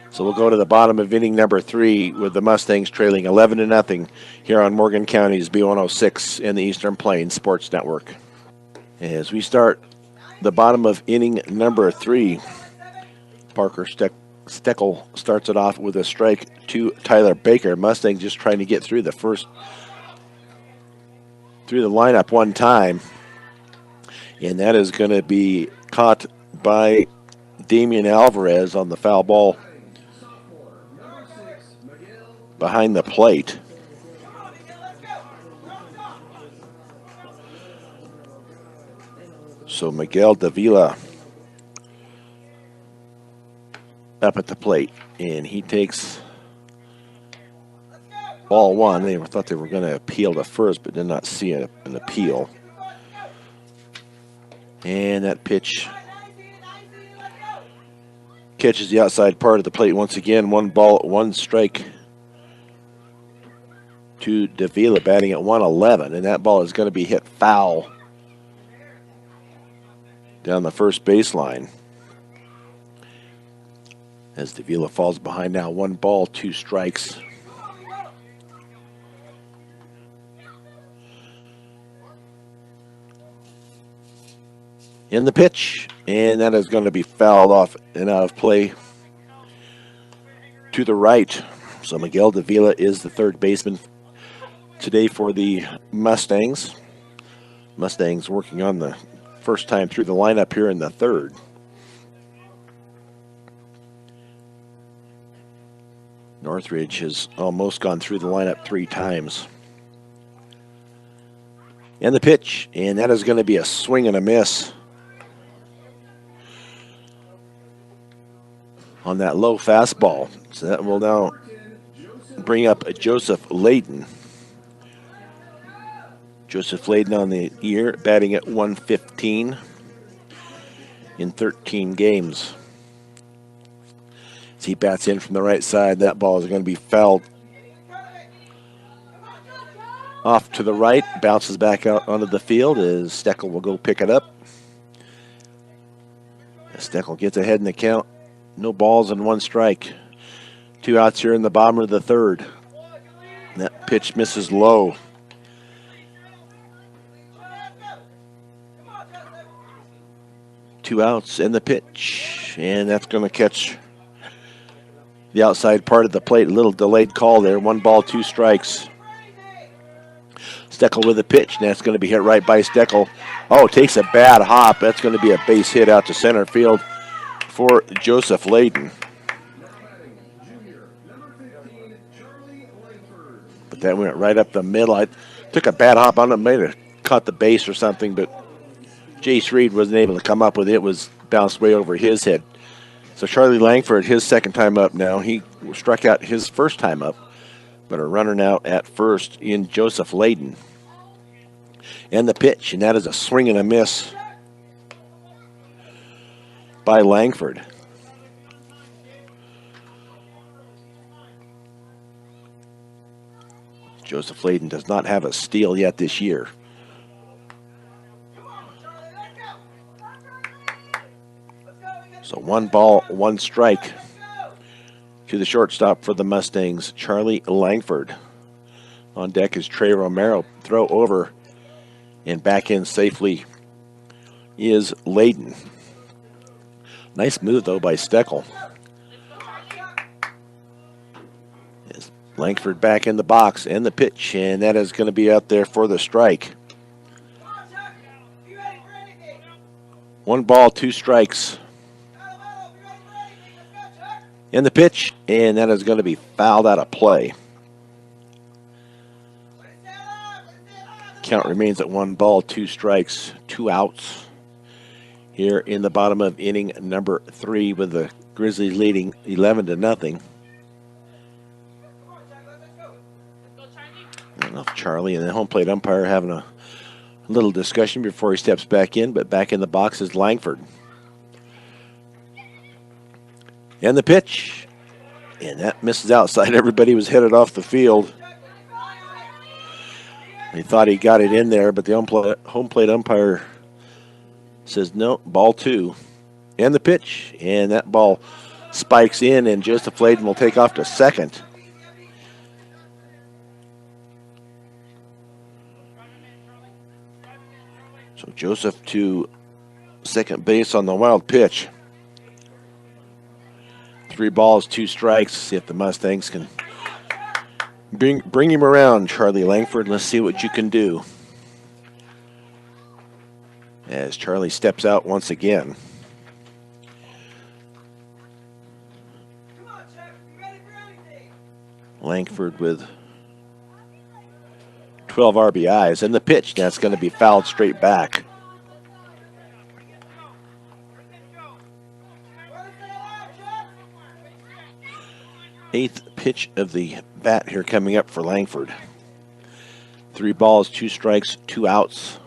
So we'll go to the bottom of inning number 3 with the Mustangs trailing 11-0 here on Morgan County's B106 and the Eastern Plains Sports Network. As we start the bottom of inning number 3, Parker Steckel starts it off with a strike to Tyler Baker. Mustangs just trying to get through the first through the lineup one time, and that is going to be caught by Damian Alvarez on the foul ball behind the plate. So Miguel Davila up at the plate, and he takes ball one. They thought they were going to appeal to first, but did not see an appeal. And that pitch catches the outside part of the plate once again. 1 ball, 1 strike to Davila, batting at 111, and that ball is going to be hit foul down the first baseline as Davila falls behind now. 1 ball, 2 strikes. In the pitch, and that is going to be fouled off and out of play to the right. So Miguel Davila is the third baseman today for the Mustangs. Mustangs working on the first time through the lineup here in the third. Northridge has almost gone through the lineup 3 times. And the pitch, and that is going to be a swing and a miss on that low fastball. So that will now bring up Joseph Layden. Joseph Layden on the year, batting at 115 in 13 games. As he bats in from the right side, that ball is going to be fouled off to the right, bounces back out onto the field as Steckel will go pick it up. Steckel gets ahead in the count. No balls and 1 strike. 2 outs here in the bottom of the third. And that pitch misses low. Two outs and the pitch. And that's going to catch the outside part of the plate. A little delayed call there. 1 ball, 2 strikes. Steckel with a pitch. And that's going to be hit right by Steckel. Oh, takes a bad hop. That's going to be a base hit out to center field for Joseph Layden. But that went right up the middle. I took a bad hop on it, might have caught the base or something, but Jace Reed wasn't able to come up with it. It was bounced way over his head. So Charlie Langford, his second time up now. He struck out his first time up, but a runner now at first in Joseph Layden. And the pitch, and that is a swing and a miss by Langford. Joseph Layden does not have a steal yet this year. So 1 ball, 1 strike to the shortstop for the Mustangs, Charlie Langford. On deck is Trey Romero. Throw over and back in safely is Layden. Nice move, though, by Steckel. Is Langford back in the box and the pitch, and that is going to be out there for the strike. 1 ball, 2 strikes. In the pitch, and that is going to be fouled out of play. Count remains at 1 ball, 2 strikes, 2 outs here in the bottom of inning number 3 with the Grizzlies leading 11-0. I don't know if Charlie and the home plate umpire are having a little discussion before he steps back in, but back in the box is Langford. And the pitch, and that misses outside. Everybody was headed off the field. They thought he got it in there, but the home plate umpire says no, ball 2. And the pitch, and that ball spikes in, and Joseph Layden will take off to second. So Joseph to second base on the wild pitch. 3 balls, 2 strikes. See if the Mustangs can bring him around, Charlie Langford. Let's see what you can do. as Charlie steps out once again. Langford with 12 RBIs, and the pitch, that's going to be fouled straight back. Eighth pitch of the bat here coming up for Langford. 3 balls, 2 strikes, 2 outs.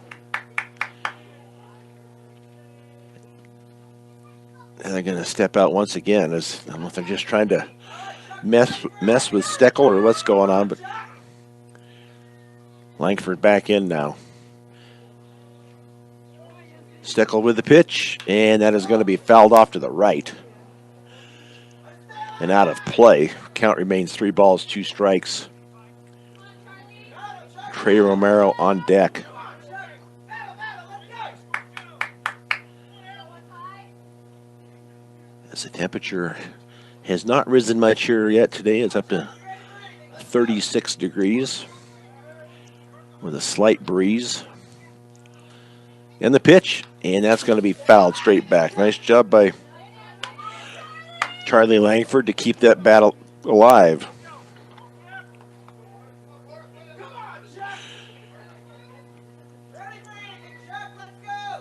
And they're going to step out once again. As I don't know if they're just trying to mess with Steckel or what's going on, but Langford back in now. Steckel with the pitch, and that is going to be fouled off to the right and out of play. Count remains 3 balls, 2 strikes. Trey Romero on deck. As the temperature has not risen much here yet today, it's up to 36 degrees with a slight breeze. And the pitch, and that's going to be fouled straight back. Nice job by Charlie Langford to keep that battle alive.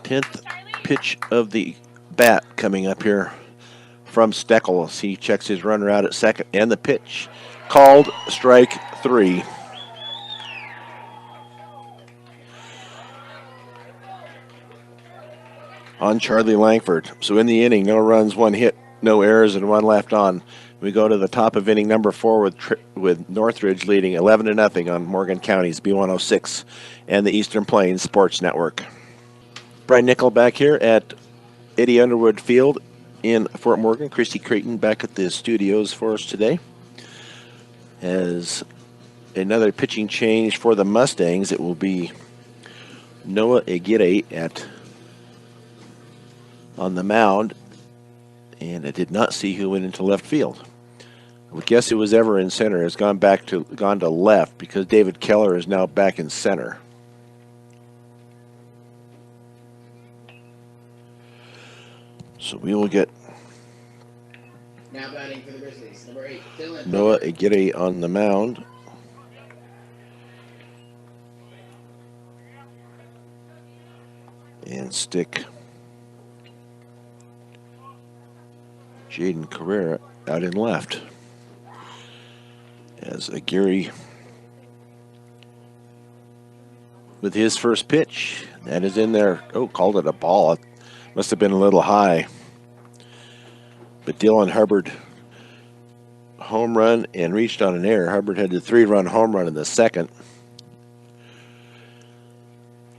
Tenth pitch of the bat coming up here from Steckel. He checks his runner out at second, and the pitch called strike 3. On Charlie Langford. So in the inning, no runs, 1 hit, no errors, and 1 left on. We go to the top of inning number 4 with Northridge leading 11-0 on Morgan County's B106 and the Eastern Plains Sports Network. Brian Nickel back here at Eddie Underwood Field in Fort Morgan. Christy Creighton back at the studios for us today. As another pitching change for the Mustangs, it will be Noah Aguirre on the mound, and I did not see who went into left field. I would guess it was ever in center. Has gone to left because David Keller is now back in center. So we will get now batting for the Grizzlies, number 8, Dylan Noah Aguirre on the mound. And stick Jaden Carrera out in left. As Aguirre with his first pitch. That is in there. Oh, called it a ball. It must have been a little high. But Dylan Hubbard home run and reached on an error. Hubbard had the 3-run home run in the second.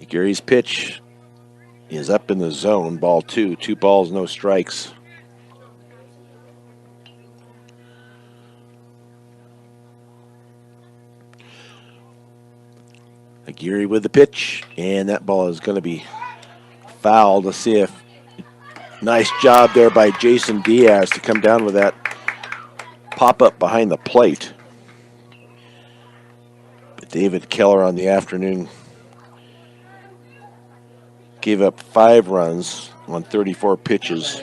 Aguirre's pitch is up in the zone. Ball 2. 2 balls, no strikes. Aguirre with the pitch, and that ball is going to be fouled. Let's see if nice job there by Jason Diaz to come down with that pop up behind the plate. But David Keller on the afternoon gave up 5 runs on 34 pitches,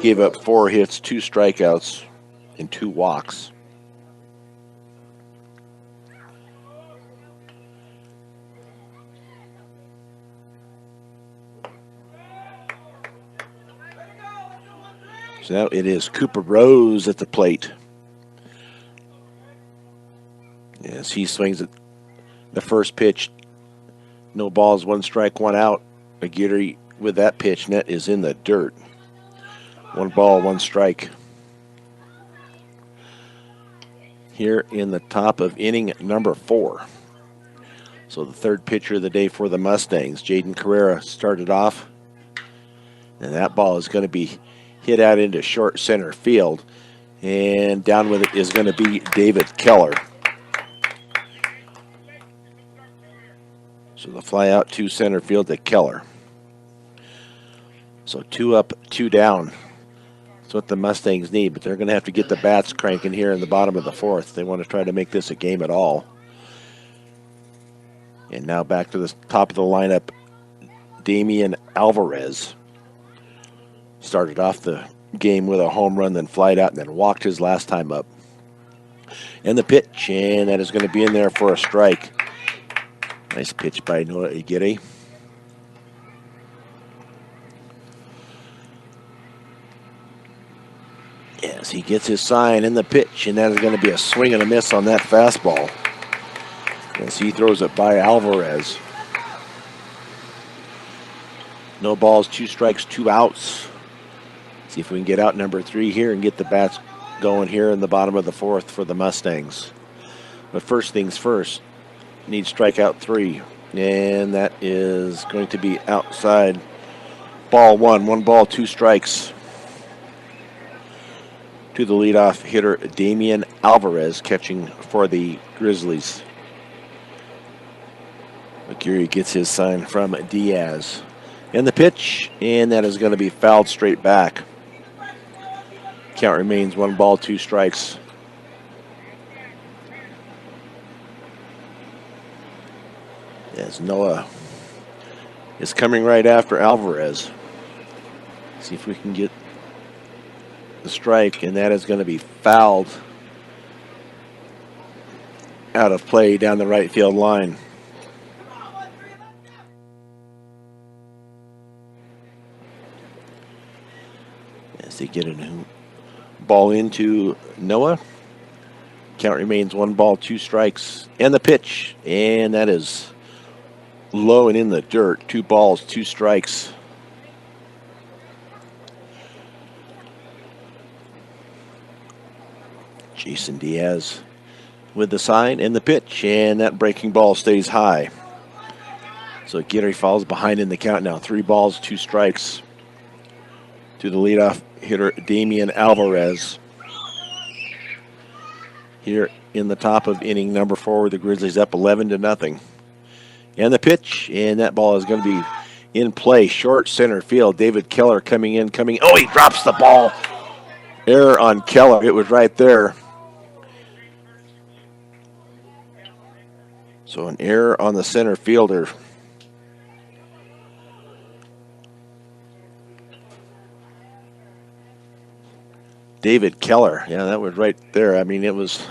gave up 4 hits, 2 strikeouts, and 2 walks. So now it is Cooper Rose at the plate. As he swings at the first pitch. No balls, 1 strike, 1 out. Aguirre with that pitch, net is in the dirt. 1 ball, 1 strike. Here in the top of inning number 4. So the 3rd pitcher of the day for the Mustangs. Jaden Carrera started off. And that ball is going to be hit out into short center field. And down with it is going to be David Keller. So the fly out to center field to Keller. So 2 up, 2 down. That's what the Mustangs need, but they're going to have to get the bats cranking here in the bottom of the 4th. They want to try to make this a game at all. And now back to the top of the lineup, Damian Alvarez. Started off the game with a home run, then flied out, and then walked his last time up. And the pitch, and that is going to be in there for a strike. Nice pitch by Noah Aguirre. Yes, he gets his sign in the pitch, and that is going to be a swing and a miss on that fastball. As he throws it by Alvarez. No balls, 2 strikes, 2 outs. See if we can get out number 3 here and get the bats going here in the bottom of the 4th for the Mustangs. But first things first, need strikeout 3. And that is going to be outside. Ball 1, 1 ball, 2 strikes. To the leadoff hitter, Damian Alvarez, catching for the Grizzlies. Aguirre gets his sign from Diaz. And the pitch, and that is going to be fouled straight back. Count remains 1 ball, 2 strikes. As Noah is coming right after Alvarez. See if we can get the strike, and that is going to be fouled out of play down the right field line. As they get a ball into Noah. Count remains 1 ball, 2 strikes. And the pitch, and that is low and in the dirt. 2 balls, 2 strikes. Jason Diaz with the sign and the pitch, and that breaking ball stays high. So Aguirre falls behind in the count now. 3 balls, 2 strikes to the leadoff hitter, Damian Alvarez. Here in the top of inning number 4, the Grizzlies up 11-0. And the pitch, and that ball is going to be in play, short center field. David Keller coming in. Oh, he drops the ball. Error on Keller. It was right there. So an error on the center fielder. David Keller. Yeah, that was right there. I mean, it was,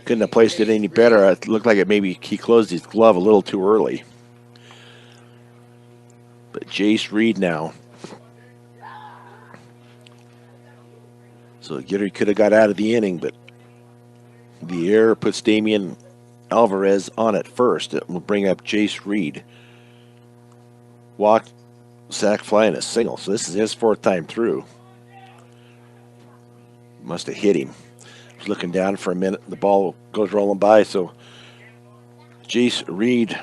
couldn't have placed it any better. It looked like it maybe he closed his glove a little too early. But Jace Reed now. So Aguirre could have got out of the inning, but the error puts Damian Alvarez on at first. It will bring up Jace Reed. Walk, sack fly, and a single. So this is his 4th time through. Must have hit him. Was looking down for a minute. The ball goes rolling by. So Jace Reed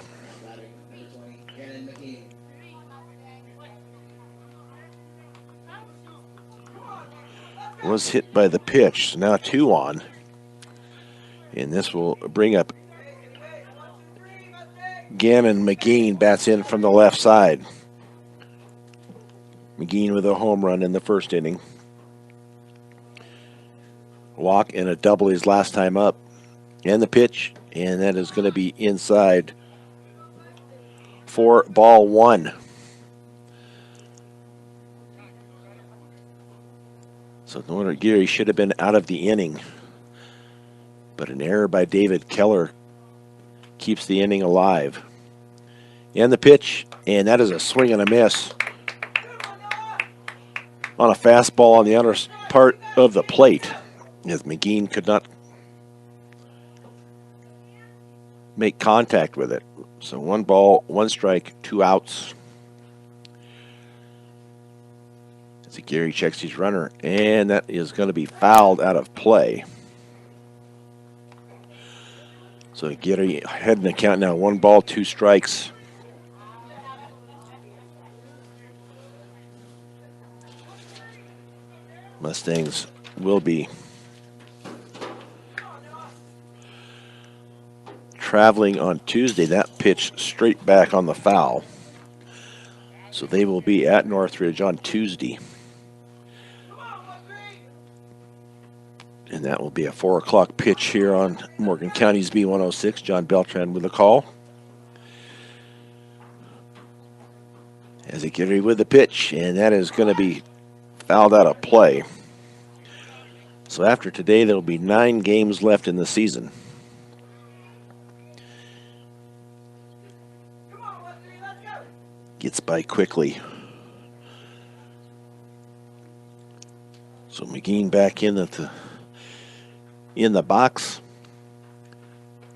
was hit by the pitch. So now 2 on. And this will bring up Gannon McGee. Bats in from the left side. McGee with a home run in the 1st inning. Walk and a double his last time up. And the pitch, and that is going to be inside for ball 1. So Noah Aguirre should have been out of the inning. But an error by David Keller keeps the inning alive. And the pitch, and that is a swing and a miss on a fastball on the outer part of the plate, as McGee could not make contact with it. So 1 ball, 1 strike, 2 outs. As Aguirre checks his runner, and that is going to be fouled out of play. So Aguirre heading the count now, 1 ball, 2 strikes. Mustangs will be traveling on Tuesday. That pitch straight back on the foul. So they will be at Northridge on Tuesday. And that will be a 4 o'clock pitch here on Morgan County's B106. John Beltran with the call. Gary with the pitch, and that is going to be fouled out of play. So after today, there will be 9 games left in the season. Gets by quickly. So McGee back in the box.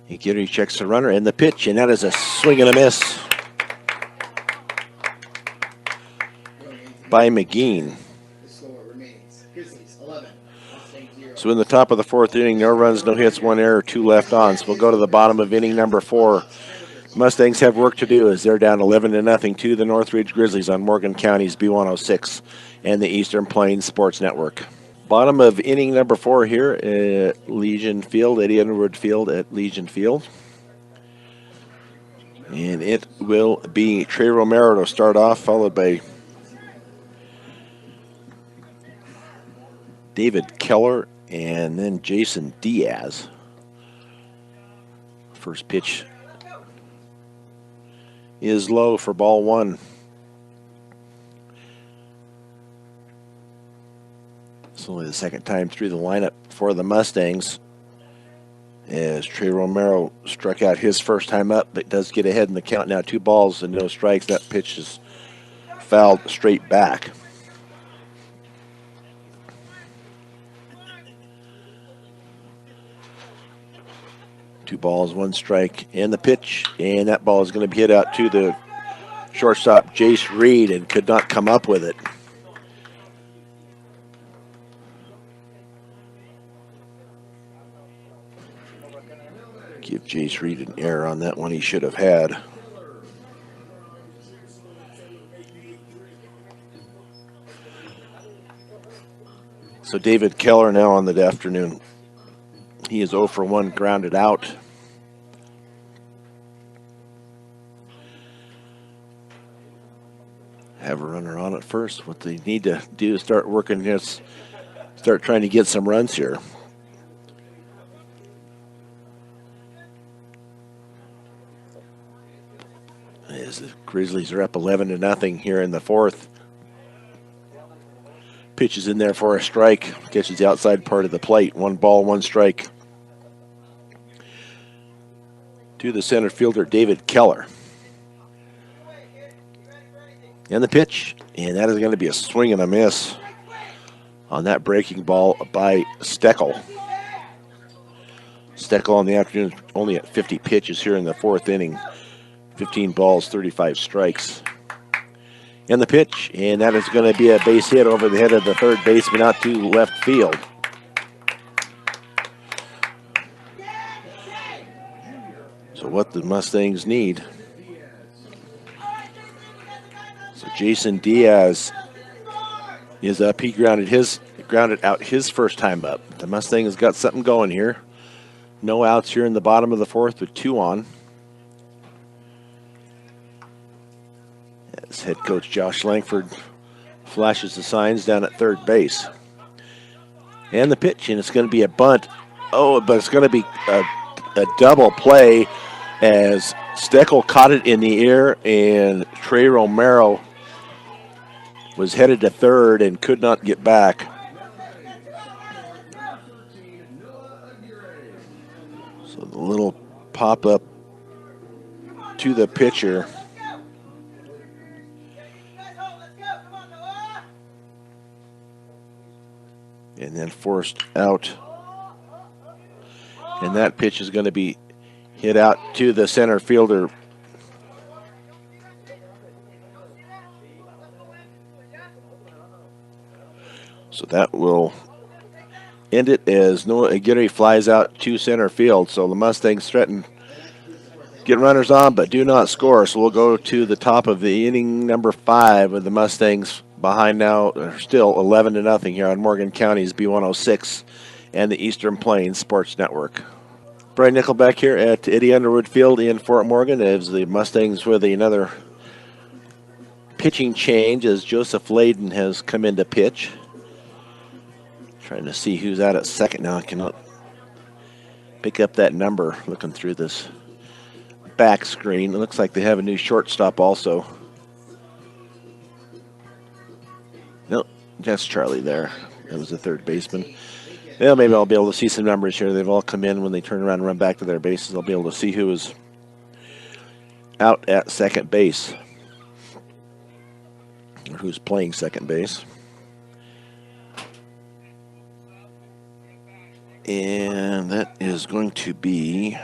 Gary checks the runner and the pitch, and that is a swing and a miss by McGee. The score remains Grizzlies 11, Mustangs 0. So in the top of the 4th inning, no runs, no hits, 1 error, 2 left on. So we'll go to the bottom of inning number 4. Mustangs have work to do as they're down 11-0 to the Northridge Grizzlies on Morgan County's B106 and the Eastern Plains Sports Network. Bottom of inning number 4 here at Legion Field, Eddie Underwood Field at Legion Field. And it will be Trey Romero to start off, followed by David Keller and then Jason Diaz. First pitch is low for ball 1. It's only the second time through the lineup for the Mustangs as Trey Romero struck out his first time up, but does get ahead in the count now. 2 balls and no strikes. That pitch is fouled straight back. Two balls, 1 strike, and the pitch, and that ball is going to be hit out to the shortstop, Jace Reed, and could not come up with it. Give Jace Reed an error on that one he should have had. So David Keller now on the afternoon. He is 0 for 1, grounded out. Have a runner on at first. What they need to do is start working this, start trying to get some runs here. As the Grizzlies are up 11-0 here in the 4th. Pitch is in there for a strike. Catches the outside part of the plate. 1 ball, 1 strike. To the center fielder, David Keller. And the pitch. And that is going to be a swing and a miss on that breaking ball by Steckel. Steckel on the afternoon only at 50 pitches here in the 4th inning. 15 balls, 35 strikes. And the pitch, and that is going to be a base hit over the head of the third baseman out to left field. So what the Mustangs need. So Jason Diaz is up. He grounded out his first time up. The Mustang has got something going here. No outs here in the bottom of the 4th with 2 on. As head coach Josh Langford flashes the signs down at third base. And the pitch, and it's going to be a bunt. Oh, but it's going to be a double play as Steckel caught it in the air, and Trey Romero was headed to third and could not get back. So the little pop-up to the pitcher. And then forced out. And that pitch is going to be hit out to the center fielder. So that will end it as Noah Aguirre flies out to center field. So the Mustangs threaten get runners on, but do not score. So we'll go to the top of the inning number 5 with the Mustangs behind now. They're still 11-0 here on Morgan County's B106 and the Eastern Plains Sports Network. Brian Nickelback here at Eddie Underwood Field in Fort Morgan as the Mustangs with another pitching change as Joseph Layden has come in to pitch. Trying to see who's out at second now. I cannot pick up that number looking through this back screen. It looks like they have a new shortstop also. That's Charlie there. That was the third baseman. Yeah, maybe I'll be able to see some numbers here. They've all come in when they turn around and run back to their bases. I'll be able to see who is out at second base or who's playing second base. And that is going to be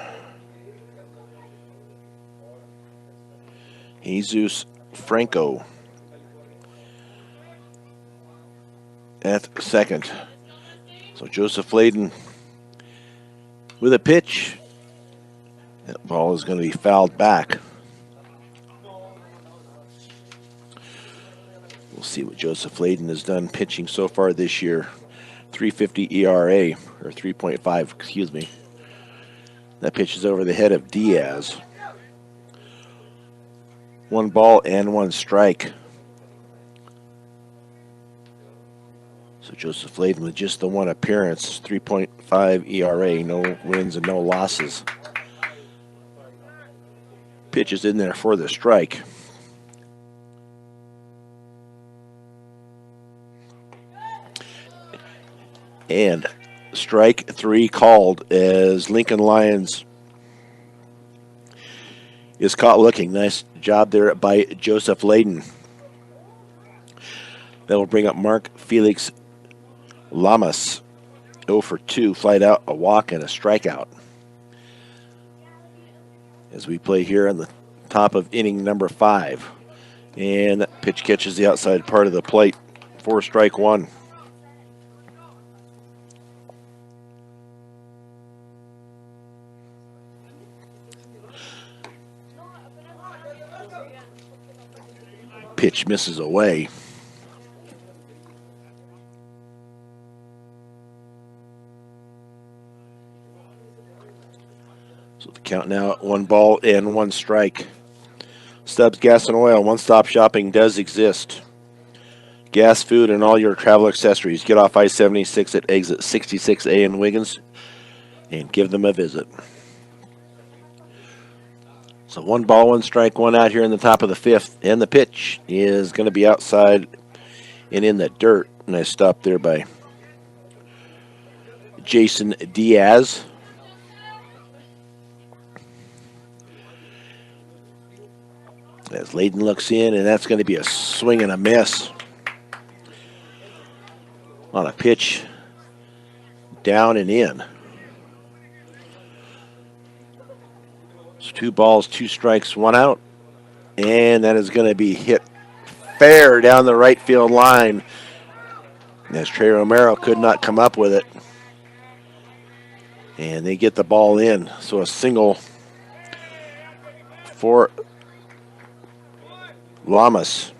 Jesus Franco at second. So Joseph Layden with a pitch. That ball is going to be fouled back. We'll see what Joseph Layden has done pitching so far this year. 3.50 ERA, or 3.5, excuse me. That pitch is over the head of Diaz. 1 ball and 1 strike. So Joseph Layden with just the 1 appearance, 3.5 ERA, no wins and no losses. Pitch is in there for the strike. And strike 3 called as Lincoln Lions is caught looking. Nice job there by Joseph Layden. That will bring up Mark Felix Lamas. 0 for 2, flight out, a walk, and a strikeout. As we play here on the top of inning number 5. And that pitch catches the outside part of the plate for strike 1. Pitch misses away. So the count now at 1 ball and 1 strike. Stubbs Gas and Oil, one-stop shopping does exist. Gas, food, and all your travel accessories. Get off I-76 at exit 66A in Wiggins and give them a visit. So 1 ball, 1 strike, 1 out here in the top of the 5th. And the pitch is going to be outside and in the dirt. Nice stop there by Jason Diaz. As Layden looks in, and that's going to be a swing and a miss on a pitch down and in. So 2 balls, 2 strikes, 1 out. And that is going to be hit fair down the right field line as Trey Romero could not come up with it. And they get the ball in. So a single for Lamas.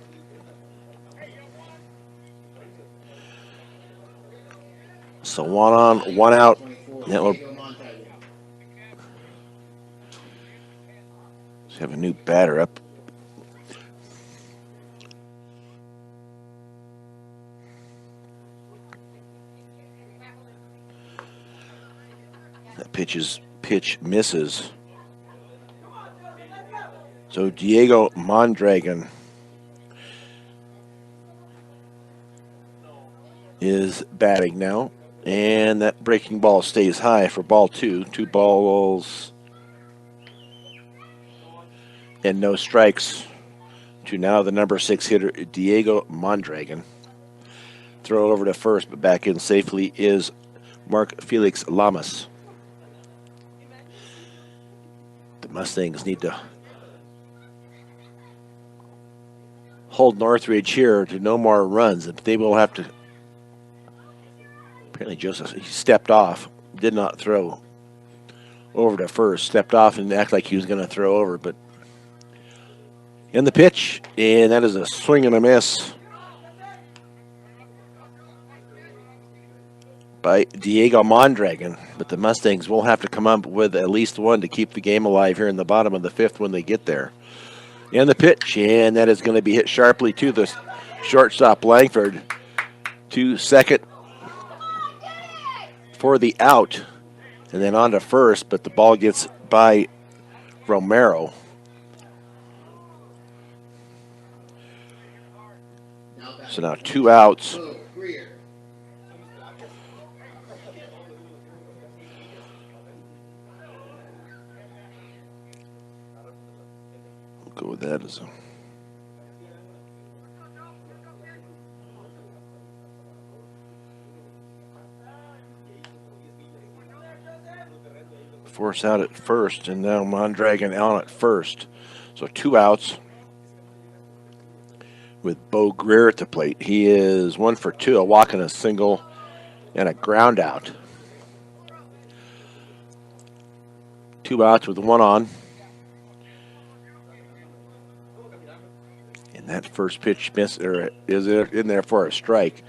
So 1 on, 1 out. That will have a new batter up. That pitch misses. So Diego Mondragon is batting now. And that breaking ball stays high for ball 2. 2 balls and no strikes to now the number 6 hitter, Diego Mondragon. Throw over to first, but back in safely is Mark Felix Lamas. The Mustangs need to hold Northridge here to no more runs. They will have to. Apparently Joseph, he stepped off, did not throw over to first, stepped off and acted like he was going to throw over, but in the pitch, and that is a swing and a miss by Diego Mondragon. But the Mustangs will have to come up with at least 1 to keep the game alive here in the bottom of the 5th when they get there. And the pitch, and that is going to be hit sharply to the shortstop Langford. To second for the out, and then on to first, but the ball gets by Romero. So now 2 outs Go with that as a force out at first, and now Mondragon out at first. So 2 outs with Bo Greer at the plate. He is 1 for 2, a walk and a single, and a ground out. 2 outs with 1 on. And that first pitch is in there for a strike.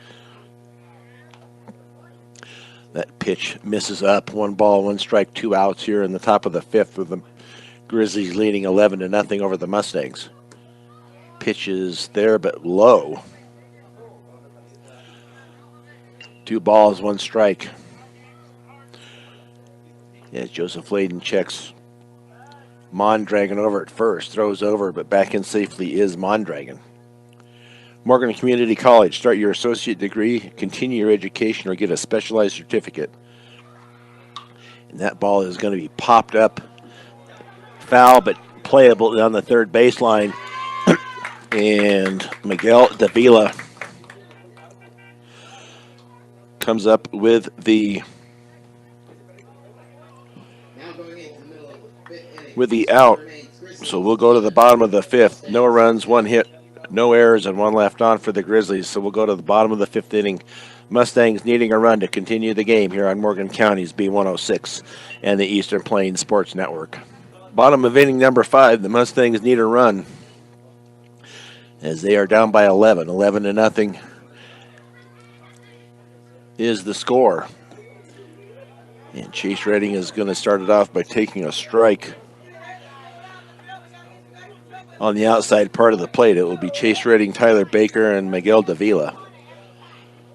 That pitch misses up. 1 ball, 1 strike, 2 outs here in the top of the 5th with the Grizzlies leading 11-0 over the Mustangs. Pitch is there but low. 2 balls, 1 strike. As Joseph Layden checks Mondragon over at first, throws over, but back in safely is Mondragon. Morgan Community College, start your associate degree, continue your education, or get a specialized certificate. And that ball is going to be popped up, foul, but playable down the third baseline. And Miguel Davila comes up with the out. So we'll go to the bottom of the 5th. No runs, 1 hit, no errors, and 1 left on for the Grizzlies. So we'll go to the bottom of the 5th inning. Mustangs needing a run to continue the game here on Morgan County's B106 and the Eastern Plains Sports Network. Bottom of inning number 5, the Mustangs need a run as they are down by 11. 11-0 is the score. And Chase Redding is going to start it off by taking a strike on the outside part of the plate. It will be Chase Redding, Tyler Baker, and Miguel Davila.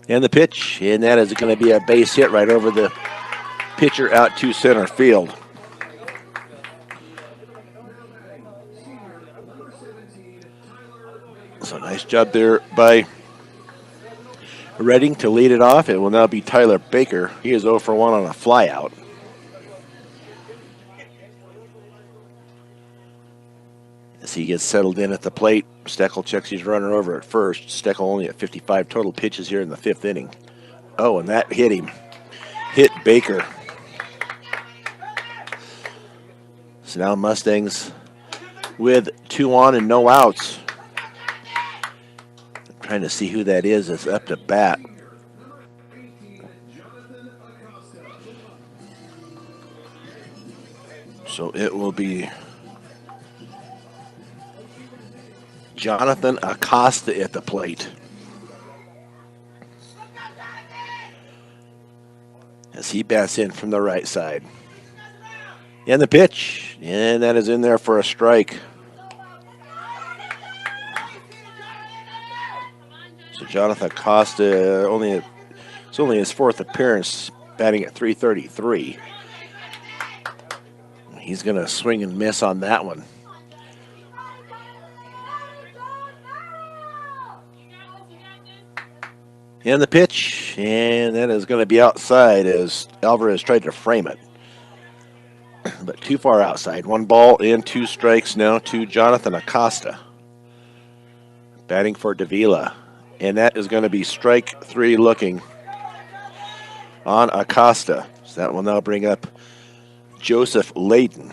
And the pitch, and that is going to be a base hit right over the pitcher out to center field. So nice job there by Redding to lead it off. It will now be Tyler Baker. He is 0 for 1 on a flyout. As he gets settled in at the plate, Steckel checks his runner over at first. Steckel only at 55 total pitches here in the 5th inning. Oh, and that hit him. Hit Baker. So now Mustangs with 2 on and no outs. Trying to see who that is that's up to bat. So it will be Jonathan Acosta at the plate. As he bats in from the right side. And the pitch. And that is in there for a strike. So Jonathan Acosta, it's only his 4th appearance, batting at .333. He's going to swing and miss on that one. And the pitch, and that is going to be outside as Alvarez tried to frame it. But too far outside. 1 ball and 2 strikes now to Jonathan Acosta. Batting for Davila. And that is going to be strike 3 looking on Acosta. So that will now bring up Joseph Layden.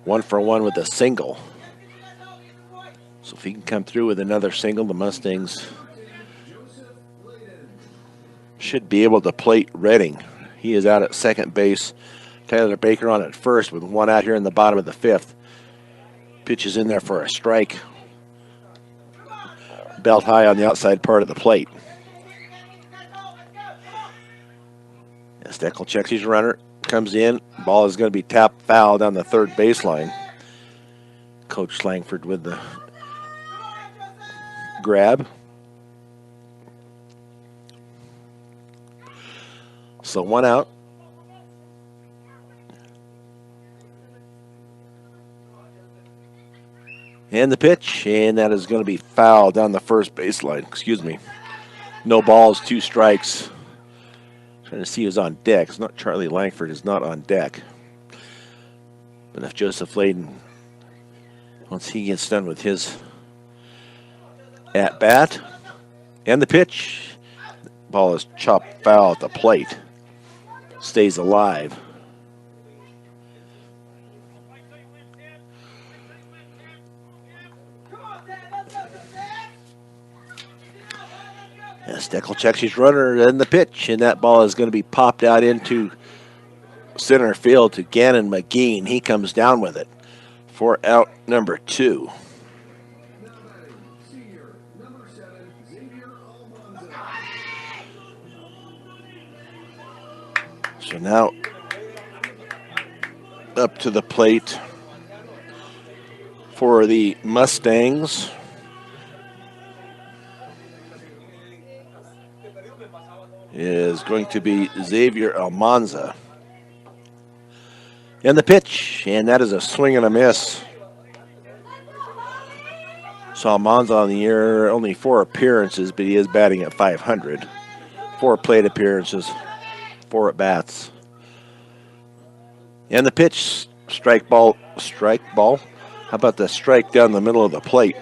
1 for 1 with a single. So if he can come through with another single, the Mustangs should be able to plate Redding. He is out at second base. Tyler Baker on at first with 1 out here in the bottom of the 5th. Pitch is in there for a strike. Belt high on the outside part of the plate. Steckel checks his runner, comes in. Ball is going to be tapped foul down the third baseline. Coach Langford with the grab. So 1 out. And the pitch, and that is going to be foul down the first baseline. Excuse me. No balls, 2 strikes. Trying to see who's on deck. It's not Charlie Langford is not on deck. But if Joseph Layden Once he gets done with his at bat and the pitch, ball is chopped foul at the plate. Stays alive. Steckel checks his runner and the pitch, and that ball is going to be popped out into center field to Gannon McGee. He comes down with it for out number 2. So now up to the plate for the Mustangs is going to be Xavier Almanza. And the pitch, and that is a swing and a miss. So Almanza on the year, only 4 appearances, but he is batting at .500. 4 plate appearances, 4 at bats. And the pitch, strike ball. How about the strike down the middle of the plate?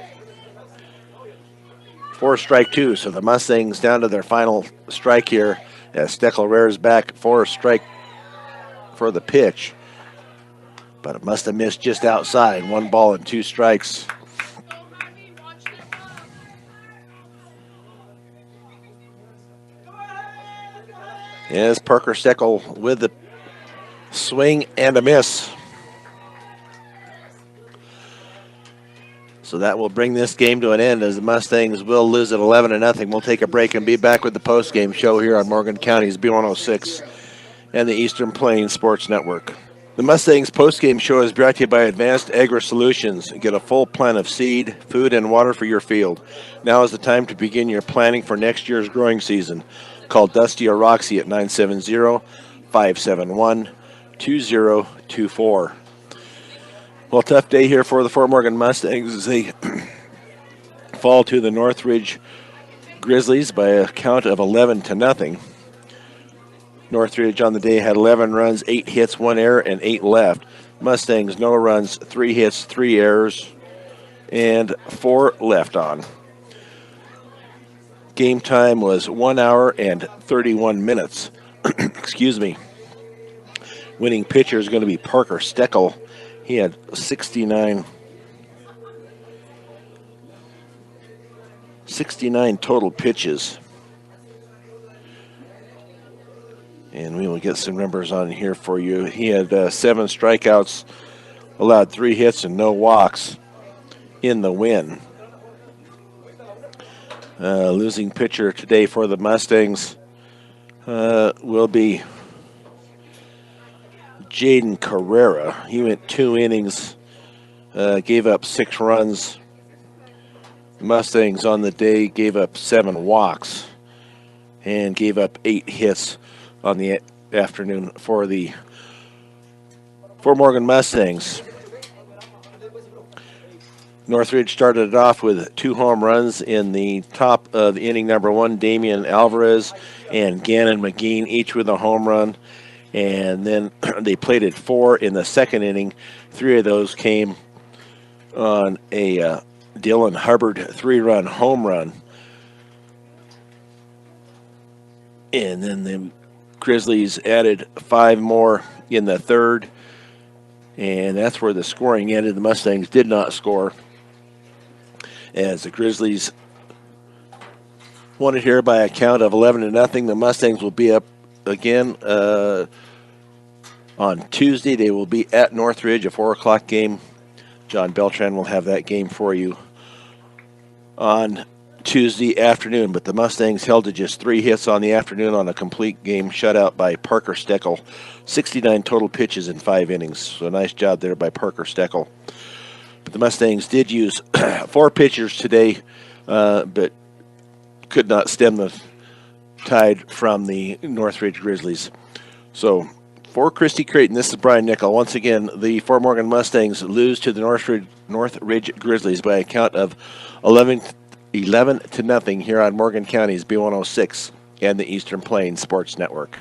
4 strike 2, so the Mustangs down to their final strike here as Steckel rears back for a strike for the pitch. But it must have missed just outside. 1 ball and 2 strikes. Yes, Parker Steckel with the swing and a miss. So that will bring this game to an end as the Mustangs will lose at 11-0. We'll take a break and be back with the post-game show here on Morgan County's B106 and the Eastern Plains Sports Network. The Mustangs post-game show is brought to you by Advanced Agri Solutions. Get a full plan of seed, food, and water for your field. Now is the time to begin your planning for next year's growing season. Call Dusty or Roxy at 970-571-2024. Well, tough day here for the Fort Morgan Mustangs as they fall to the Northridge Grizzlies by a count of 11-0. Northridge on the day had 11 runs, 8 hits, 1 error, and 8 left. Mustangs, no runs, 3 hits, 3 errors, and 4 left on. Game time was 1 hour and 31 minutes. Excuse me. Winning pitcher is going to be Parker Steckel. He had 69 total pitches. And we will get some numbers on here for you. He had 7 strikeouts, allowed 3 hits, and no walks in the win. Losing pitcher today for the Mustangs will be Jaden Carrera. He went 2 innings, gave up 6 runs. The Mustangs on the day gave up 7 walks and gave up 8 hits on the afternoon for the Fort Morgan Mustangs. Northridge started it off with 2 home runs in the top of inning number 1. Damian Alvarez and Gannon McGee, each with a home run. And then they plated 4 in the second inning. 3 of those came on a Dylan Hubbard 3-run home run. And then the Grizzlies added 5 more in the third. And that's where the scoring ended. The Mustangs did not score, as the Grizzlies won it here by a count of 11-0. The Mustangs will be up again on Tuesday. They will be at Northridge, a 4 o'clock game. John Beltran will have that game for you on Tuesday afternoon. But the Mustangs held to just 3 hits on the afternoon on a complete game shutout by Parker Steckel. 69 total pitches in 5 innings. So nice job there by Parker Steckel. But the Mustangs did use 4 pitchers today, but could not stem the tide from the Northridge Grizzlies. So for Christy Creighton, this is Brian Nickel. Once again, the Fort Morgan Mustangs lose to the Northridge Grizzlies by a count of 11-0 here on Morgan County's B106 and the Eastern Plains Sports Network.